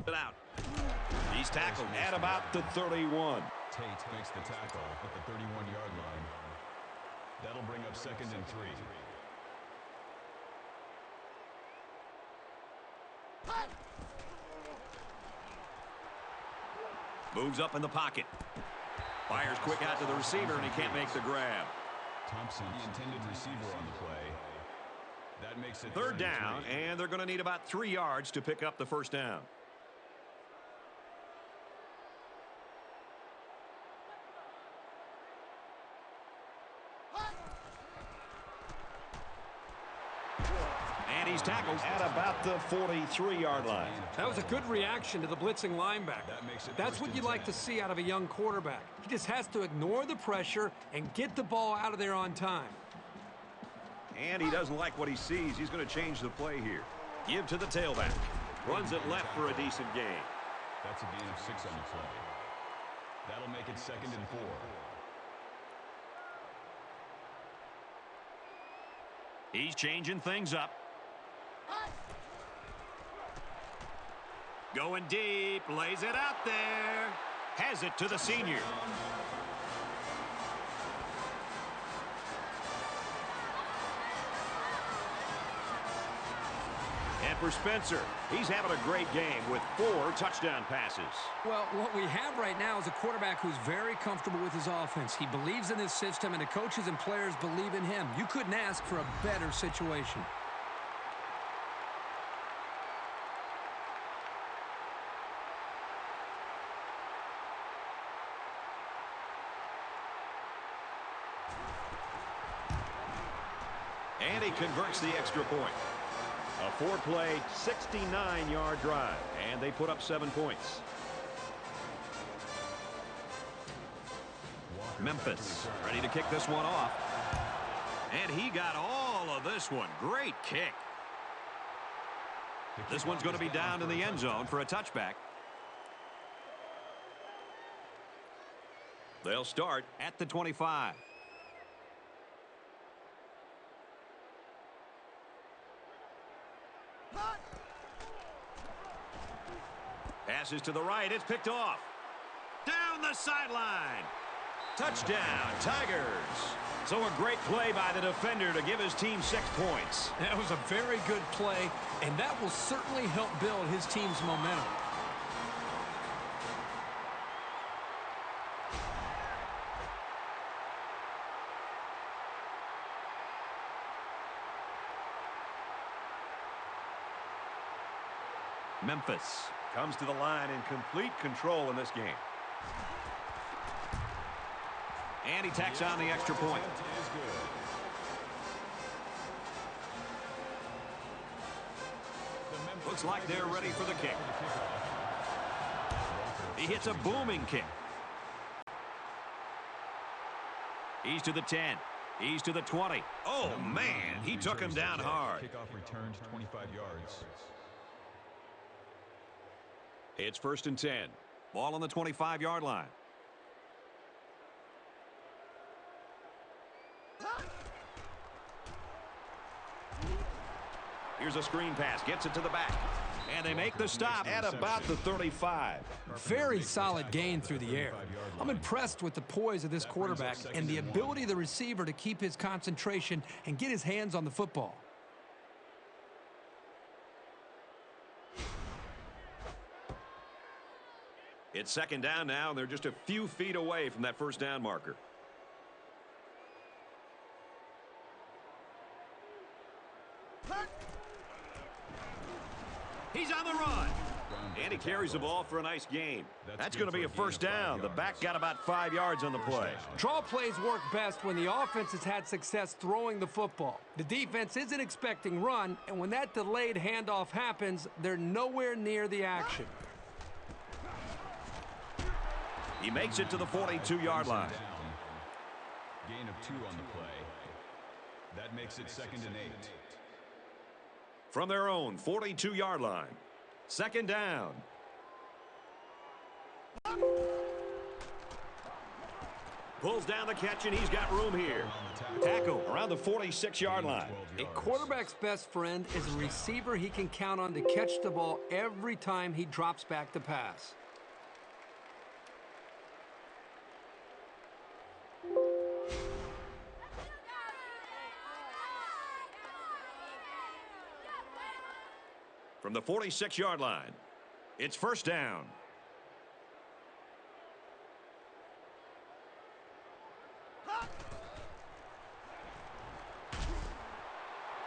it out. He's tackled at about the 31. Tate makes the tackle at the 31-yard line. That'll bring up 2nd and 3. Moves up in the pocket. Fires quick out to the receiver, and he can't make the grab. Thompson, the intended receiver on the play. That makes it 3rd down, and they're going to need about 3 yards to pick up the first down. And he's tackled at about the 43-yard line. That was a good reaction to the blitzing linebacker. That's what you like to see out of a young quarterback. He just has to ignore the pressure and get the ball out of there on time. And he doesn't like what he sees. He's going to change the play here. Give to the tailback. Runs it left for a decent gain. That's a gain of 6 on the play. That'll make it 2nd and 4. He's changing things up. Going deep, lays it out there. Has it to the senior. And for Spencer, he's having a great game with 4 touchdown passes. Well, what we have right now is a quarterback who's very comfortable with his offense. He believes in his system, and the coaches and players believe in him. You couldn't ask for a better situation. And he converts the extra point. A 4-play, 69-yard drive, and they put up 7 points. Memphis ready to kick this one off. And he got all of this one. Great kick. This one's going to be down in the end zone for a touchback. They'll start at the 25. Passes to the right. It's picked off. Down the sideline. Touchdown, Tigers. So a great play by the defender to give his team 6 points. That was a very good play, and that will certainly help build his team's momentum. Memphis comes to the line in complete control in this game. And he tacks on the extra point. Looks like they're ready for the kick. He hits a booming kick. He's to the 10. He's to the 20. Oh, man, he took him down hard. Kickoff returned 25 yards. It's 1st and 10. Ball on the 25-yard line. Here's a screen pass. Gets it to the back. And they make the stop at about the 35. Very solid gain through the air. I'm impressed with the poise of this quarterback and the ability of the receiver to keep his concentration and get his hands on the football. It's 2nd down now, and they're just a few feet away from that 1st down marker. He's on the run. And he carries the ball for a nice gain. That's going to be a 1st down. The back got about 5 yards on the play. Draw plays work best when the offense has had success throwing the football. The defense isn't expecting run, and when that delayed handoff happens, they're nowhere near the action. He makes it to the 42-yard line. Gain of 2 on the play. That makes it 2nd and 8. From their own 42-yard line. 2nd down. Pulls down the catch, and he's got room here. Tackle around the 46-yard line. A quarterback's best friend is a receiver he can count on to catch the ball every time he drops back to pass. From the 46-yard line, it's first down.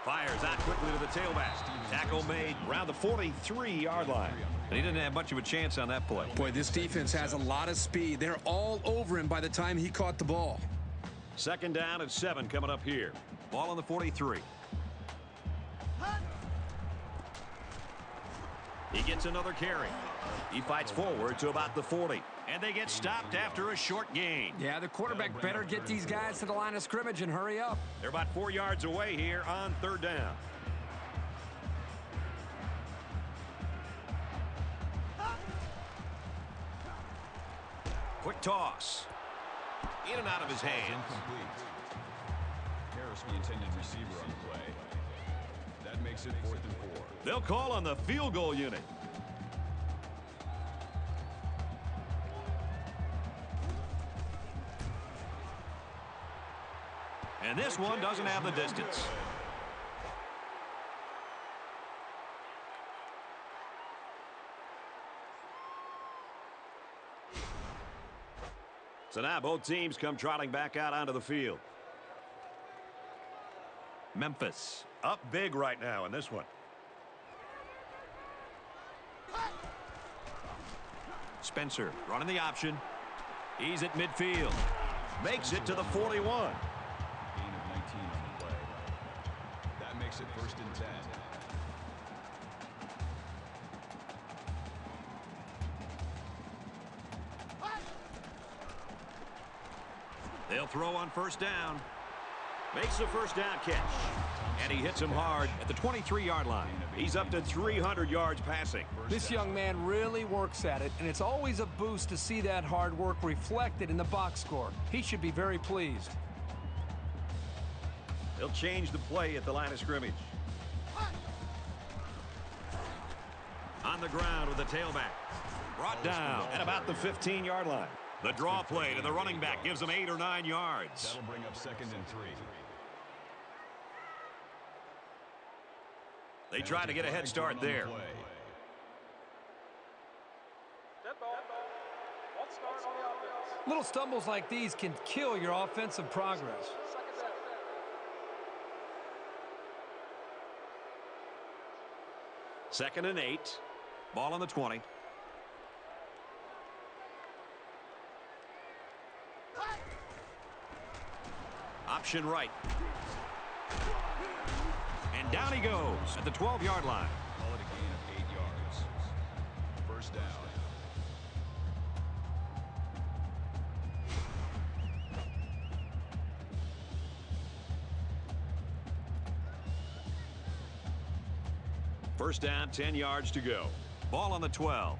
Fires out quickly to the tailback. Tackle made around the 43-yard line. And he didn't have much of a chance on that play. Boy, this defense has a lot of speed. They're all over him by the time he caught the ball. Second down and 7 coming up here. Ball on the 43. He gets another carry. He fights forward to about the 40. And they get stopped after a short gain. Yeah, the quarterback better get these guys to the line of scrimmage and hurry up. They're about 4 yards away here on third down. Quick toss. In and out of his hands. Harris, the intended receiver on the play. That makes it 4th and 4. They'll call on the field goal unit. And this one doesn't have the distance. So now both teams come trotting back out onto the field. Memphis up big right now in this one. Spencer running the option. He's at midfield. Makes it to the 41. Gain of 19 on the play. That makes it 1st and 10. They'll throw on first down. Makes the first down catch. And he hits him hard at the 23-yard line. He's up to 300 yards passing. This young man really works at it, and it's always a boost to see that hard work reflected in the box score. He should be very pleased. They'll change the play at the line of scrimmage. On the ground with the tailback. Brought down at about the 15-yard line. The draw play to the running back gives him 8 or 9 yards. That'll bring up 2nd and 3. They try to get a head start there. Little stumbles like these can kill your offensive progress. Second and 8. Ball on the 20. Option right. And down he goes at the 12-yard line. Call it a gain of 8 yards. First down. First down, 10 yards to go. Ball on the 12.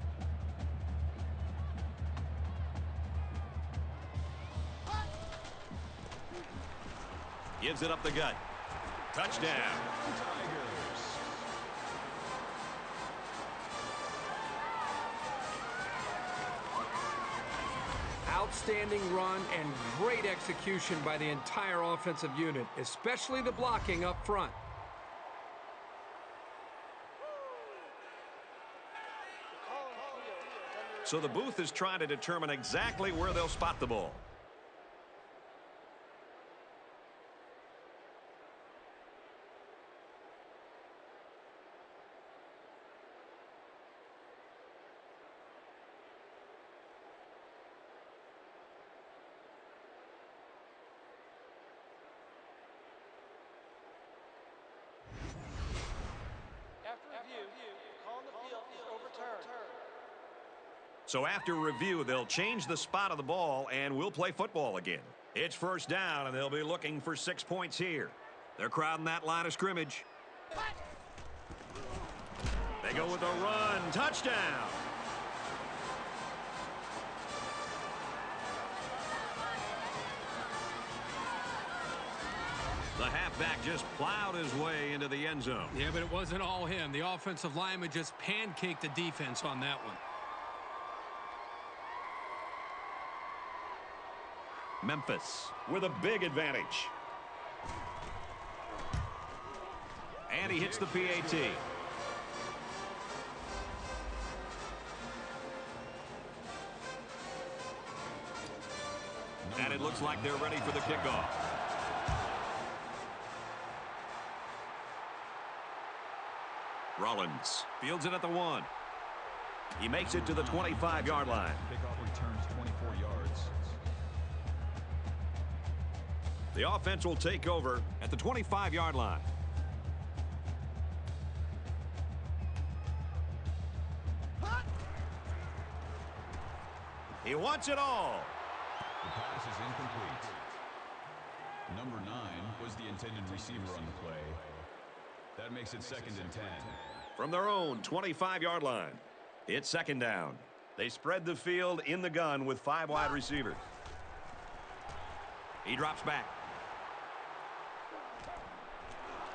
Gives it up the gut. Touchdown. Outstanding run and great execution by the entire offensive unit, especially the blocking up front. So the booth is trying to determine exactly where they'll spot the ball. So after review, they'll change the spot of the ball, and we'll play football again. It's first down, and they'll be looking for 6 points here. They're crowding that line of scrimmage. They go with a run. Touchdown. The halfback just plowed his way into the end zone. Yeah, but it wasn't all him. The offensive lineman just pancaked the defense on that one. Memphis with a big advantage. And he hits the PAT. And it looks like they're ready for the kickoff. Rollins fields it at the 1. He makes it to the 25-yard line. Kickoff returns 24 yards. The offense will take over at the 25-yard line. He wants it all. The pass is incomplete. Number 9 was the intended receiver on the play. That makes it 2nd and 10. From their own 25-yard line, it's 2nd down. They spread the field in the gun with 5 wide receivers. He drops back.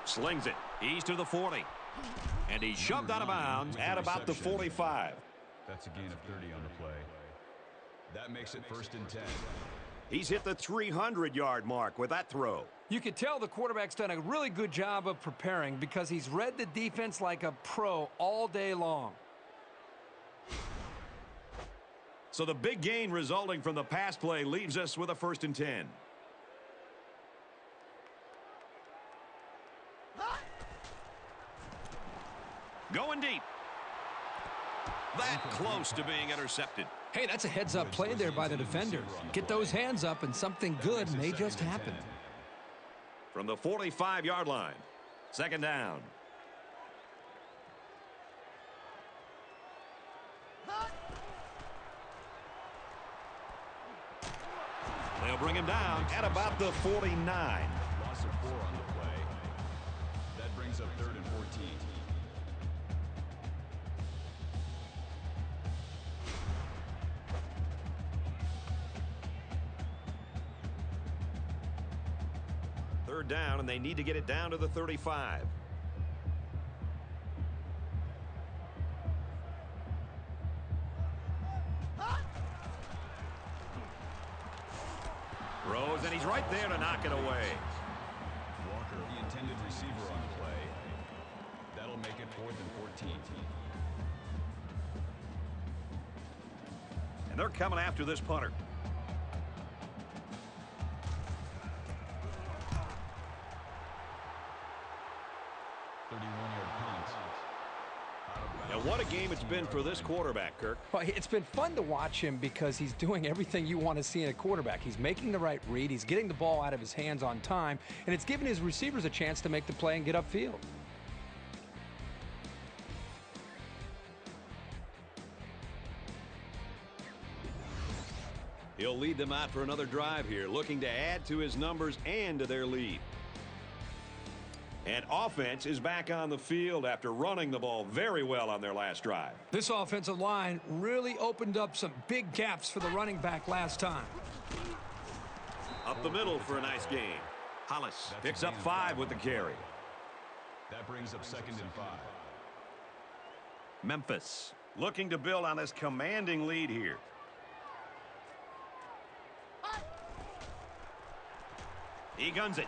Slings it. He's to the 40. And he's shoved out of bounds at about the 45. That's a gain of 30 on the play. That makes it 1st and 10. He's hit the 300-yard mark with that throw. You can tell the quarterback's done a really good job of preparing because he's read the defense like a pro all day long. So the big gain resulting from the pass play leaves us with a 1st and 10. Going deep. That close to being intercepted. Hey, that's a heads-up play there by the defender. Get those hands up and something good may just happen. From the 45-yard line, 2nd down. They'll bring him down at about the 49. Loss of 4 on the play. That brings up 3rd and 14. Third down, and they need to get it down to the 35. Throws, and he's right there to knock it away. Walker, the intended receiver on the play. That'll make it 4th and 14. And they're coming after this punter. Now, what a game it's been for this quarterback, Kirk. Well, it's been fun to watch him because he's doing everything you want to see in a quarterback. He's making the right read, he's getting the ball out of his hands on time, and it's giving his receivers a chance to make the play and get upfield. He'll lead them out for another drive here, looking to add to his numbers and to their lead. And offense is back on the field after running the ball very well on their last drive. This offensive line really opened up some big gaps for the running back last time. Up the middle for a nice game. Hollis picks up 5 with the carry. That brings up 2nd and 5. Memphis looking to build on this commanding lead here. He guns it.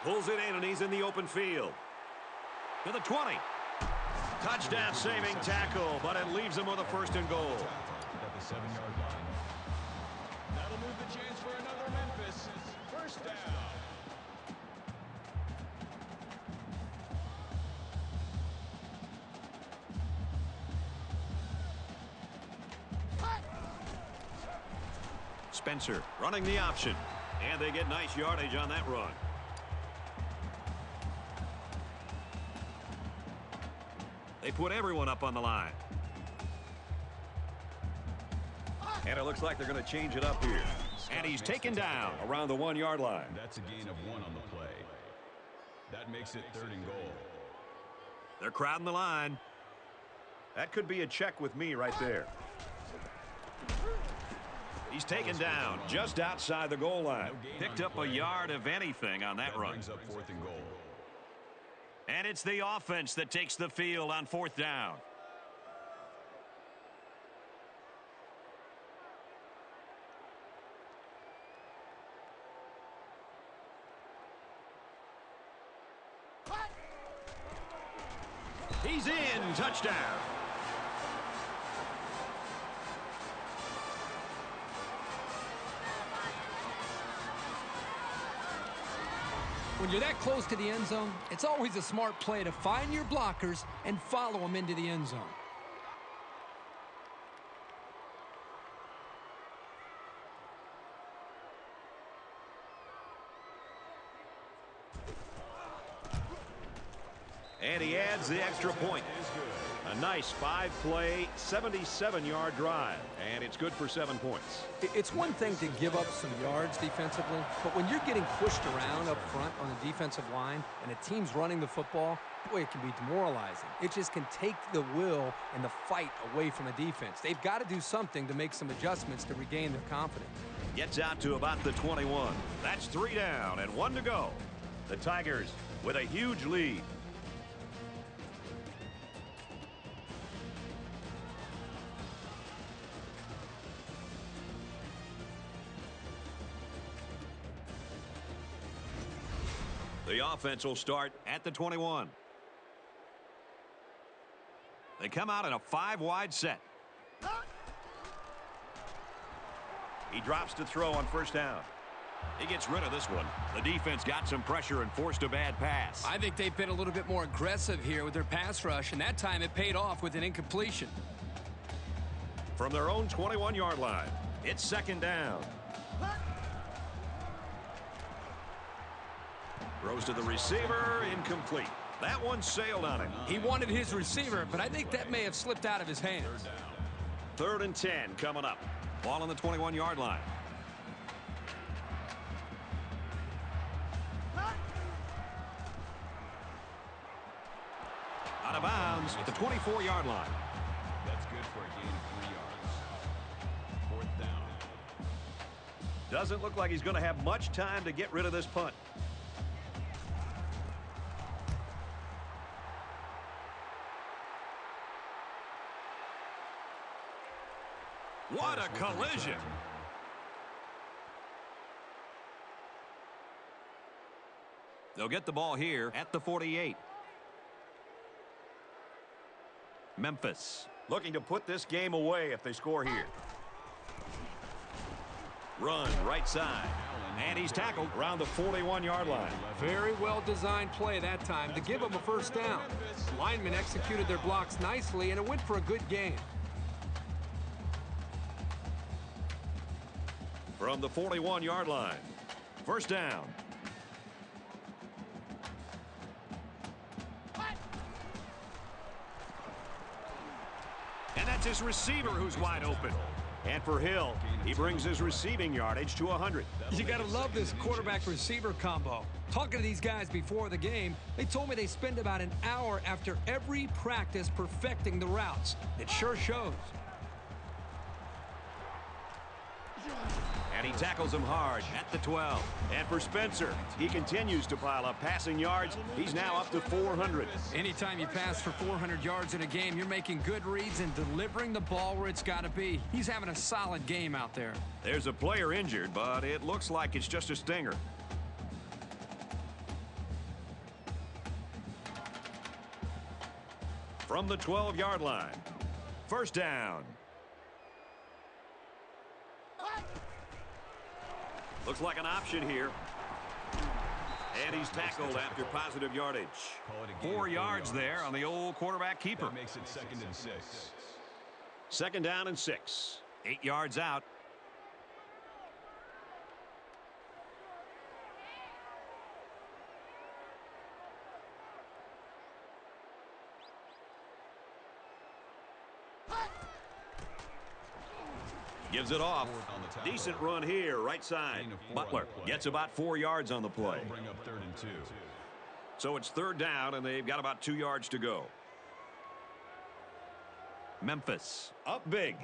Pulls it in, and he's in the open field. To the 20. Touchdown saving tackle, but it leaves him with a 1st and goal. At the 7-yard line. That'll move the chance for another Memphis. 1st down. Spencer running the option. And they get nice yardage on that run. They put everyone up on the line. And it looks like they're going to change it up here. And he's taken down around the 1-yard line. That's a gain of 1 on the play. That makes it 3rd and goal. They're crowding the line. That could be a check with me right there. He's taken down just outside the goal line. Picked up a yard of anything on that run. Brings up 4th and goal. And it's the offense that takes the field on 4th down. He's in. Touchdown. When you're that close to the end zone, it's always a smart play to find your blockers and follow them into the end zone. And he adds the extra point. A nice 5-play, 77-yard drive. And it's good for 7 points. It's one thing to give up some yards defensively, but when you're getting pushed around up front on the defensive line and a team's running the football, boy, it can be demoralizing. It just can take the will and the fight away from the defense. They've got to do something to make some adjustments to regain their confidence. Gets out to about the 21. That's 3 down and 1 to go. The Tigers with a huge lead. The offense will start at the 21. They come out in a 5-wide set. He drops to throw on 1st down. He gets rid of this one. The defense got some pressure and forced a bad pass. I think they've been a little bit more aggressive here with their pass rush, and that time it paid off with an incompletion. From their own 21-yard line, it's 2nd down. Throws to the receiver, incomplete. That one sailed on him. He wanted his receiver, but I think that may have slipped out of his hands. 3rd and 10 coming up. Ball on the 21-yard line. Out of bounds at the 24-yard line. That's good for a gain of 3 yards. 4th down. Doesn't look like he's going to have much time to get rid of this punt. What a collision. They'll get the ball here at the 48. Memphis looking to put this game away if they score here. Run right side. And he's tackled around the 41-yard line. Very well-designed play that time to give them a 1st down. Linemen executed their blocks nicely, and it went for a good gain. From the 41-yard line. 1st down. And that's his receiver who's wide open. And for Hill, he brings his receiving yardage to 100. You got to love this quarterback-receiver combo. Talking to these guys before the game, they told me they spend about an hour after every practice perfecting the routes. It sure shows. And he tackles him hard at the 12. And for Spencer, he continues to pile up passing yards. He's now up to 400. Anytime you pass for 400 yards in a game, you're making good reads and delivering the ball where it's got to be. He's having a solid game out there. There's a player injured, but it looks like it's just a stinger. From the 12-yard line. 1st down. Looks like an option here. And he's tackled after positive yardage. 4 yards there on the old quarterback keeper. That makes it 2nd and 6. 2nd down and 6. 8 yards out. Gives it off. Decent run here, right side. Butler gets about 4 yards on the play. That'll bring up 3rd and 2. So it's 3rd down, and they've got about 2 yards to go. Memphis up big.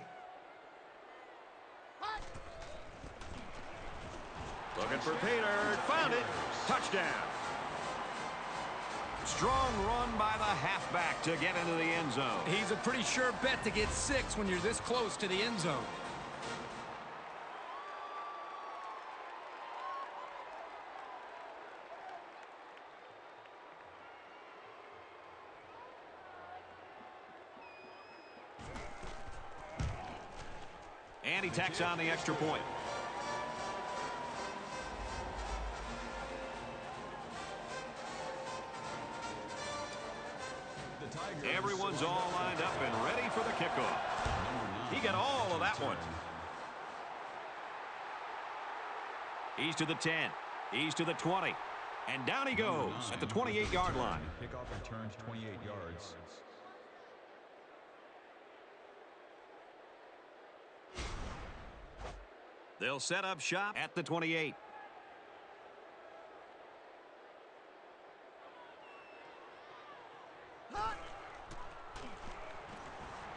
Looking for Peter. Found it. Touchdown. Strong run by the halfback to get into the end zone. He's a pretty sure bet to get 6 when you're this close to the end zone. And he tacks on the extra point. Everyone's all lined up and ready for the kickoff. He got all of that one. He's to the 10. He's to the 20. And down he goes at the 28-yard line. Kickoff returns 28 yards. They'll set up shop at the 28.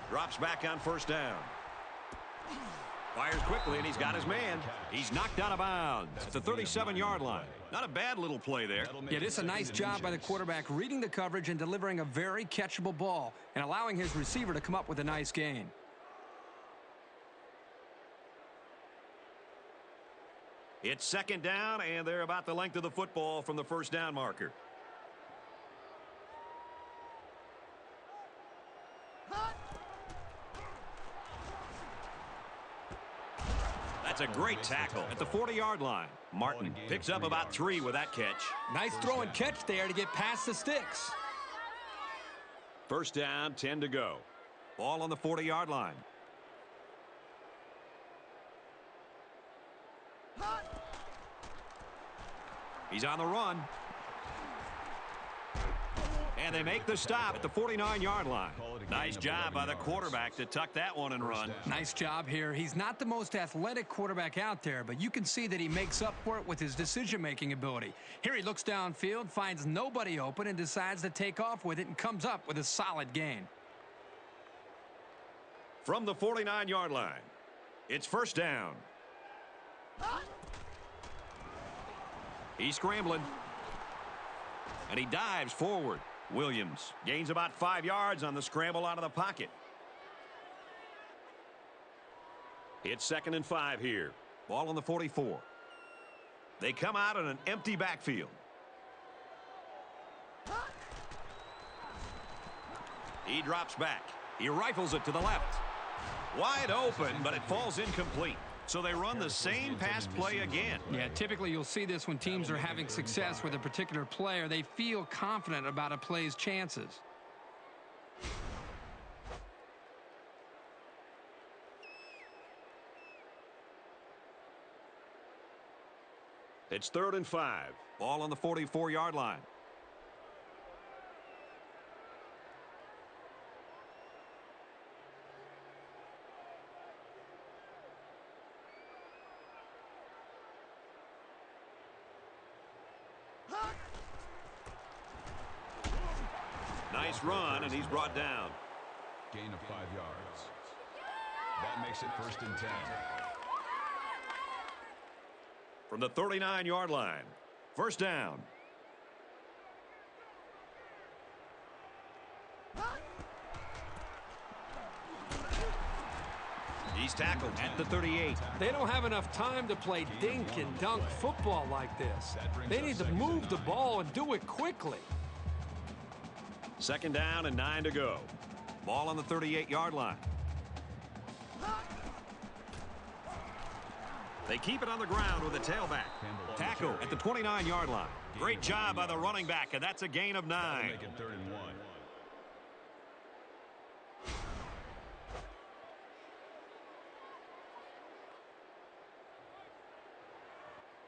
Drops back on first down. Fires quickly, and he's got his man. He's knocked out of bounds at the 37-yard line. Not a bad little play there. Yeah, this is a nice job by the quarterback reading the coverage and delivering a very catchable ball and allowing his receiver to come up with a nice gain. It's second down, and they're about the length of the football from the first down marker. That's a great tackle at the 40-yard line. Martin picks up about 3 with that catch. Nice throw and catch there to get past the sticks. First down, 10 to go. Ball on the 40-yard line. He's on the run. And they make the stop at the 49-yard line. Nice job by the quarterback to tuck that one and run. Nice job here. He's not the most athletic quarterback out there, but you can see that he makes up for it with his decision-making ability. Here he looks downfield, finds nobody open, and decides to take off with it and comes up with a solid gain. From the 49-yard line, it's first down. He's scrambling. And he dives forward. Williams gains about 5 yards on the scramble out of the pocket. It's second and 5 here. Ball on the 44. They come out in an empty backfield. He drops back. He rifles it to the left. Wide open, but it falls incomplete. So they run the same pass play again. Yeah, typically you'll see this when teams are having success with a particular player. They feel confident about a play's chances. It's third and 5. Ball on the 44-yard line. Nice run, and he's brought down. Gain of 5 yards. That makes it first and 10. From the 39-yard line, first down. He's tackled at the 38. They don't have enough time to play dink and dunk football like this. They need to move the ball and do it quickly. Second down and 9 to go. Ball on the 38-yard line. They keep it on the ground with a tailback. Tackle at the 29-yard line. Great job by the running back, and that's a gain of 9. Make it third and 1.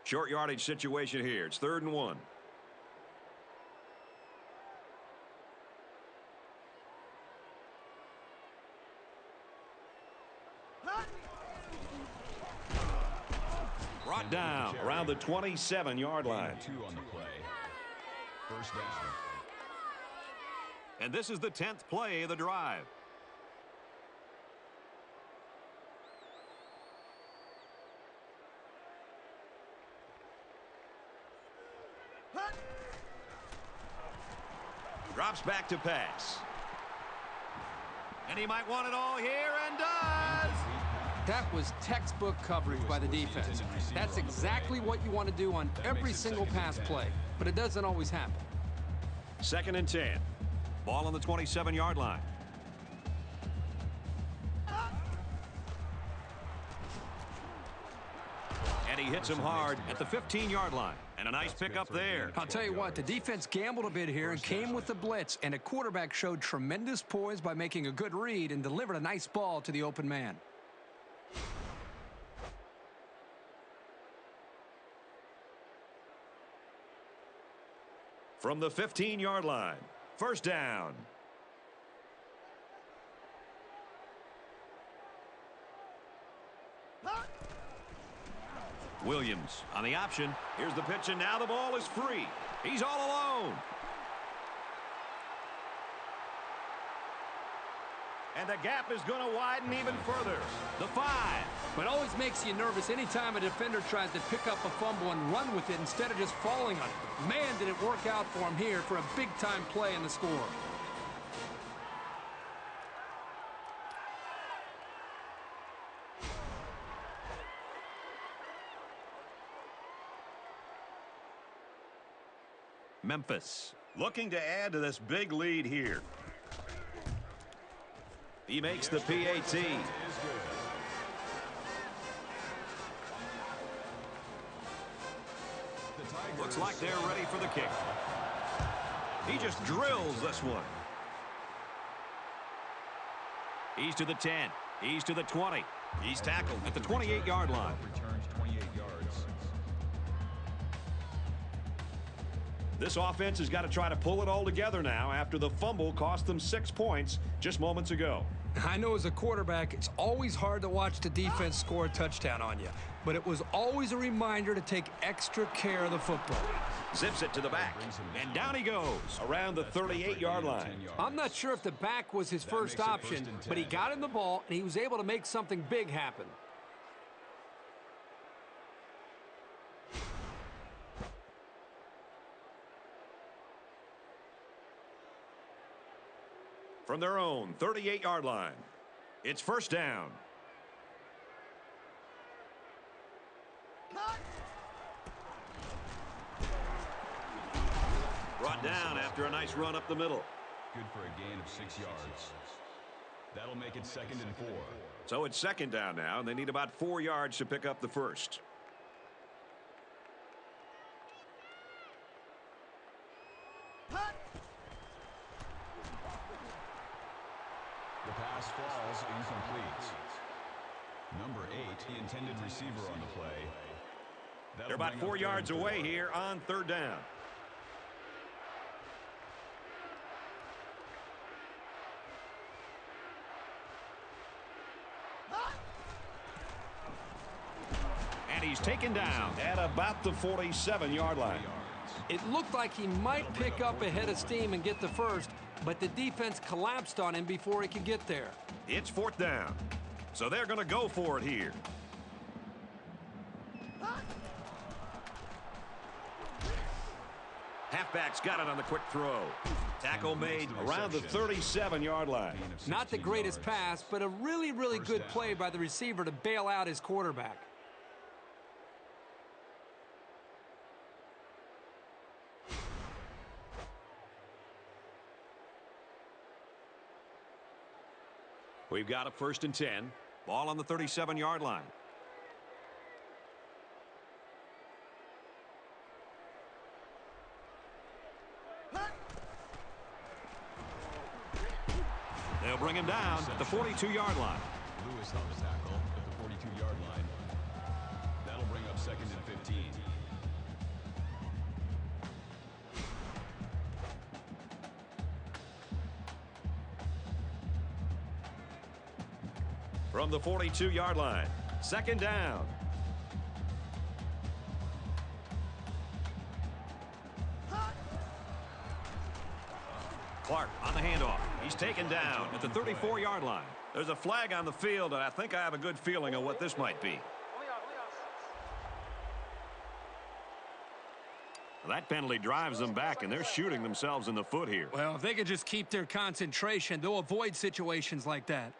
Short yardage situation here. It's third and 1. Brought down around the 27-yard line. 2 on the play. First down. And this is the 10th play of the drive. Drops back to pass. And he might want it all here, and does. That was textbook coverage by the defense. That's exactly what you want to do on every single pass play, but it doesn't always happen. 2nd and 10. Ball on the 27-yard line. And he hits him hard at the 15-yard line. And a nice pickup there. I'll tell you what, the defense gambled a bit here and came with the blitz, and the quarterback showed tremendous poise by making a good read and delivered a nice ball to the open man. From the 15-yard line, 1st down. Williams on the option. Here's the pitch, and now the ball is free. He's all alone. And the gap is going to widen even further. The 5. But it always makes you nervous anytime a defender tries to pick up a fumble and run with it instead of just falling on it. Man, did it work out for him here for a big-time play in the score. Memphis looking to add to this big lead here. He makes the PAT. Looks like they're ready for the kick. He just drills this one. He's to the 10. He's to the 20. He's tackled at the 28-yard line. Returns 28 yards. This offense has got to try to pull it all together now after the fumble cost them 6 points just moments ago. I know as a quarterback, it's always hard to watch the defense score a touchdown on you. But it was always a reminder to take extra care of the football. Zips it to the back, and down he goes around the 38-yard line. I'm not sure if the back was his first option, but he got him the ball, and he was able to make something big happen. From their own 38-yard line, it's 1st down. Brought down after a nice run up the middle. Good for a gain of 6 yards. That'll make it 2nd and 4. So it's 2nd down now, and they need about 4 yards to pick up the first. The pass falls incomplete. Number 8, the intended receiver on the play. They're about 4 yards away here on 3rd down. And he's taken down at about the 47-yard line. It looked like he might pick up a head of steam and get the first, but the defense collapsed on him before he could get there. It's 4th down, so they're going to go for it here. Halfback's got it on the quick throw. Tackle made around the 37-yard line. Not the greatest pass, but a really, really good play by the receiver to bail out his quarterback. We've got a 1st and 10. Ball on the 37-yard line. They'll bring him down at the 42-yard line. Lewis on the tackle at the 42-yard line. That'll bring up 2nd and 15. From the 42-yard line, 2nd down. Clark on the handoff. He's taken down at the 34-yard line. There's a flag on the field, and I think I have a good feeling of what this might be. That penalty drives them back, and they're shooting themselves in the foot here. Well, if they could just keep their concentration, they'll avoid situations like that.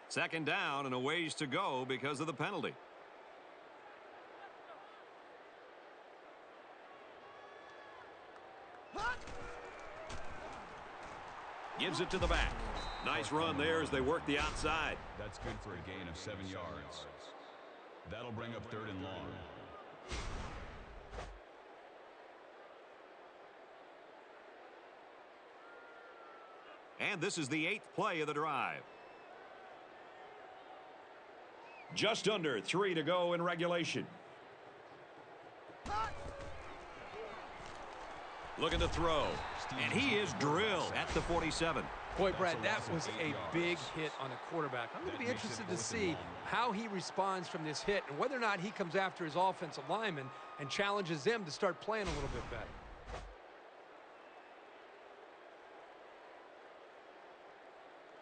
Second down and a ways to go because of the penalty. Gives it to the back. Nice run there as they work the outside. That's good for a gain of 7 yards. That'll bring up 3rd and long. And this is the 8th play of the drive. Just under 3 to go in regulation. Looking to throw. And he is drilled at the 47. Boy, Brad, that was a big hit on the quarterback. I'm going to be interested to see how he responds from this hit and whether or not he comes after his offensive lineman and challenges them to start playing a little bit better.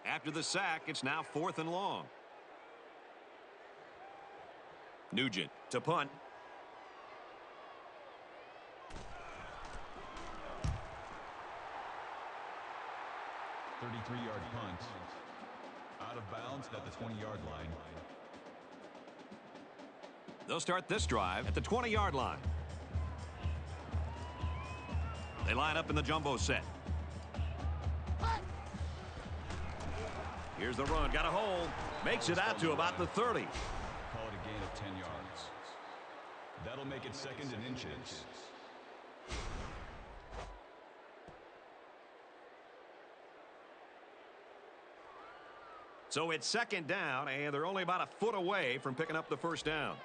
After the sack, it's now 4th and long. Nugent to punt. Yard punt. Out of bounds at the 20-yard line. They'll start this drive at the 20-yard line. They line up in the jumbo set. Here's the run. Got a hole. Makes it out to about the 30. Call it a gain of 10 yards. That'll make it 2nd and inches. So it's 2nd down, and they're only about a foot away from picking up the 1st down.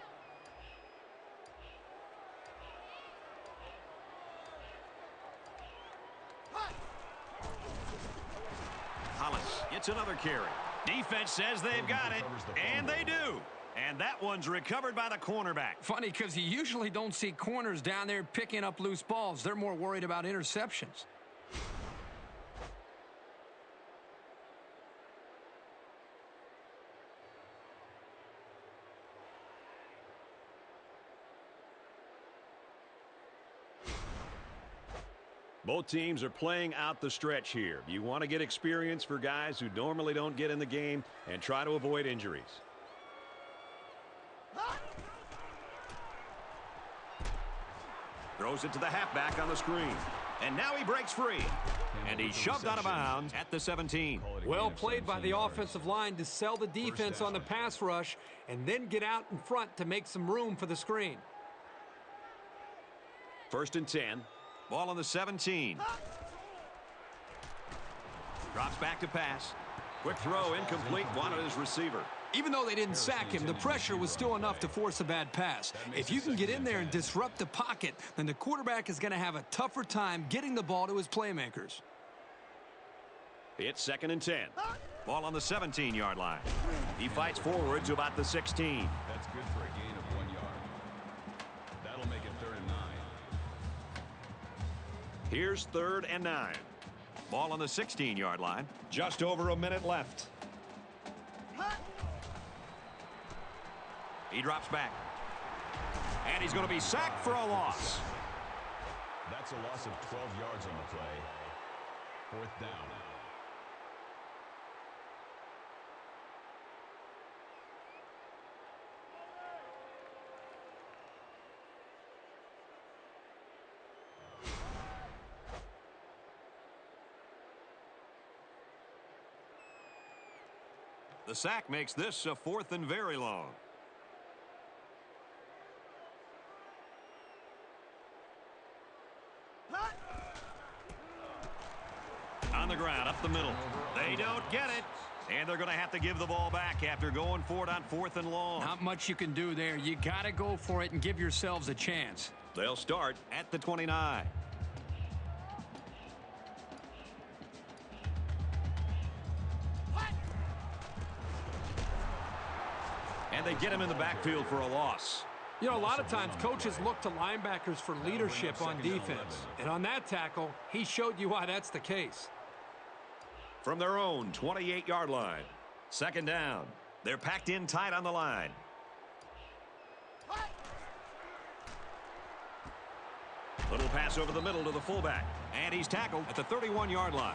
Hollis gets another carry. Defense says they've got it, and they do. And that one's recovered by the cornerback. Funny, because you usually don't see corners down there picking up loose balls. They're more worried about interceptions. Both teams are playing out the stretch here. You want to get experience for guys who normally don't get in the game and try to avoid injuries. Throws it to the halfback on the screen. And now he breaks free. And he's shoved out of bounds at the 17. Well played by the offensive line to sell the defense on the pass rush and then get out in front to make some room for the screen. 1st and 10. Ball on the 17. Drops back to pass. Quick throw, incomplete, wanted his receiver. Even though they didn't sack him, the pressure was still enough to force a bad pass. If you can get in there and disrupt the pocket, then the quarterback is going to have a tougher time getting the ball to his playmakers. It's 2nd and 10. Ball on the 17-yard line. He fights forward to about the 16. That's good for a gain of 1 yard. That'll make it 3rd and 9. Here's 3rd and 9. Ball on the 16-yard line. Just over a minute left. He drops back. And he's going to be sacked for a loss. That's a loss of 12 yards on the play. 4th down. The sack makes this a 4th and very long. On the ground, up the middle. They don't get it. And they're going to have to give the ball back after going for it on 4th and long. Not much you can do there. You got to go for it and give yourselves a chance. They'll start at the 29. And they get him in the backfield for a loss. You know, a lot of times coaches look to linebackers for leadership on defense. And on that tackle, he showed you why that's the case. From their own 28-yard line. 2nd down. They're packed in tight on the line. Little pass over the middle to the fullback. And he's tackled at the 31-yard line.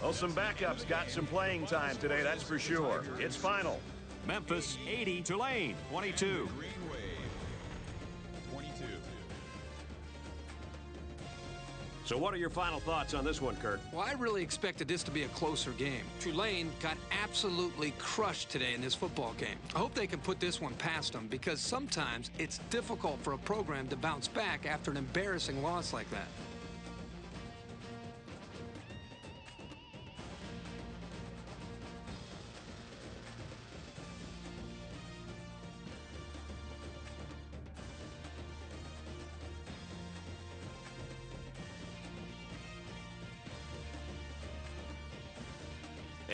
Well, some backups got some playing time today, that's for sure. It's final. Memphis 80, Tulane 22. Green Wave 22. So what are your final thoughts on this one, Kirk? Well, I really expected this to be a closer game. Tulane got absolutely crushed today in this football game. I hope they can put this one past them, because sometimes it's difficult for a program to bounce back after an embarrassing loss like that.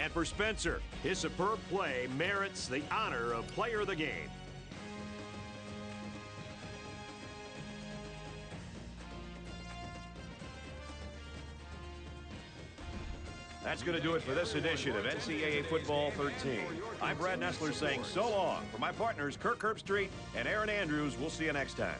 And for Spencer, his superb play merits the honor of player of the game. That's going to do it for this edition of NCAA Football 13. I'm Brad Nessler saying so long. For my partners, Kirk Herbstreit and Aaron Andrews, we'll see you next time.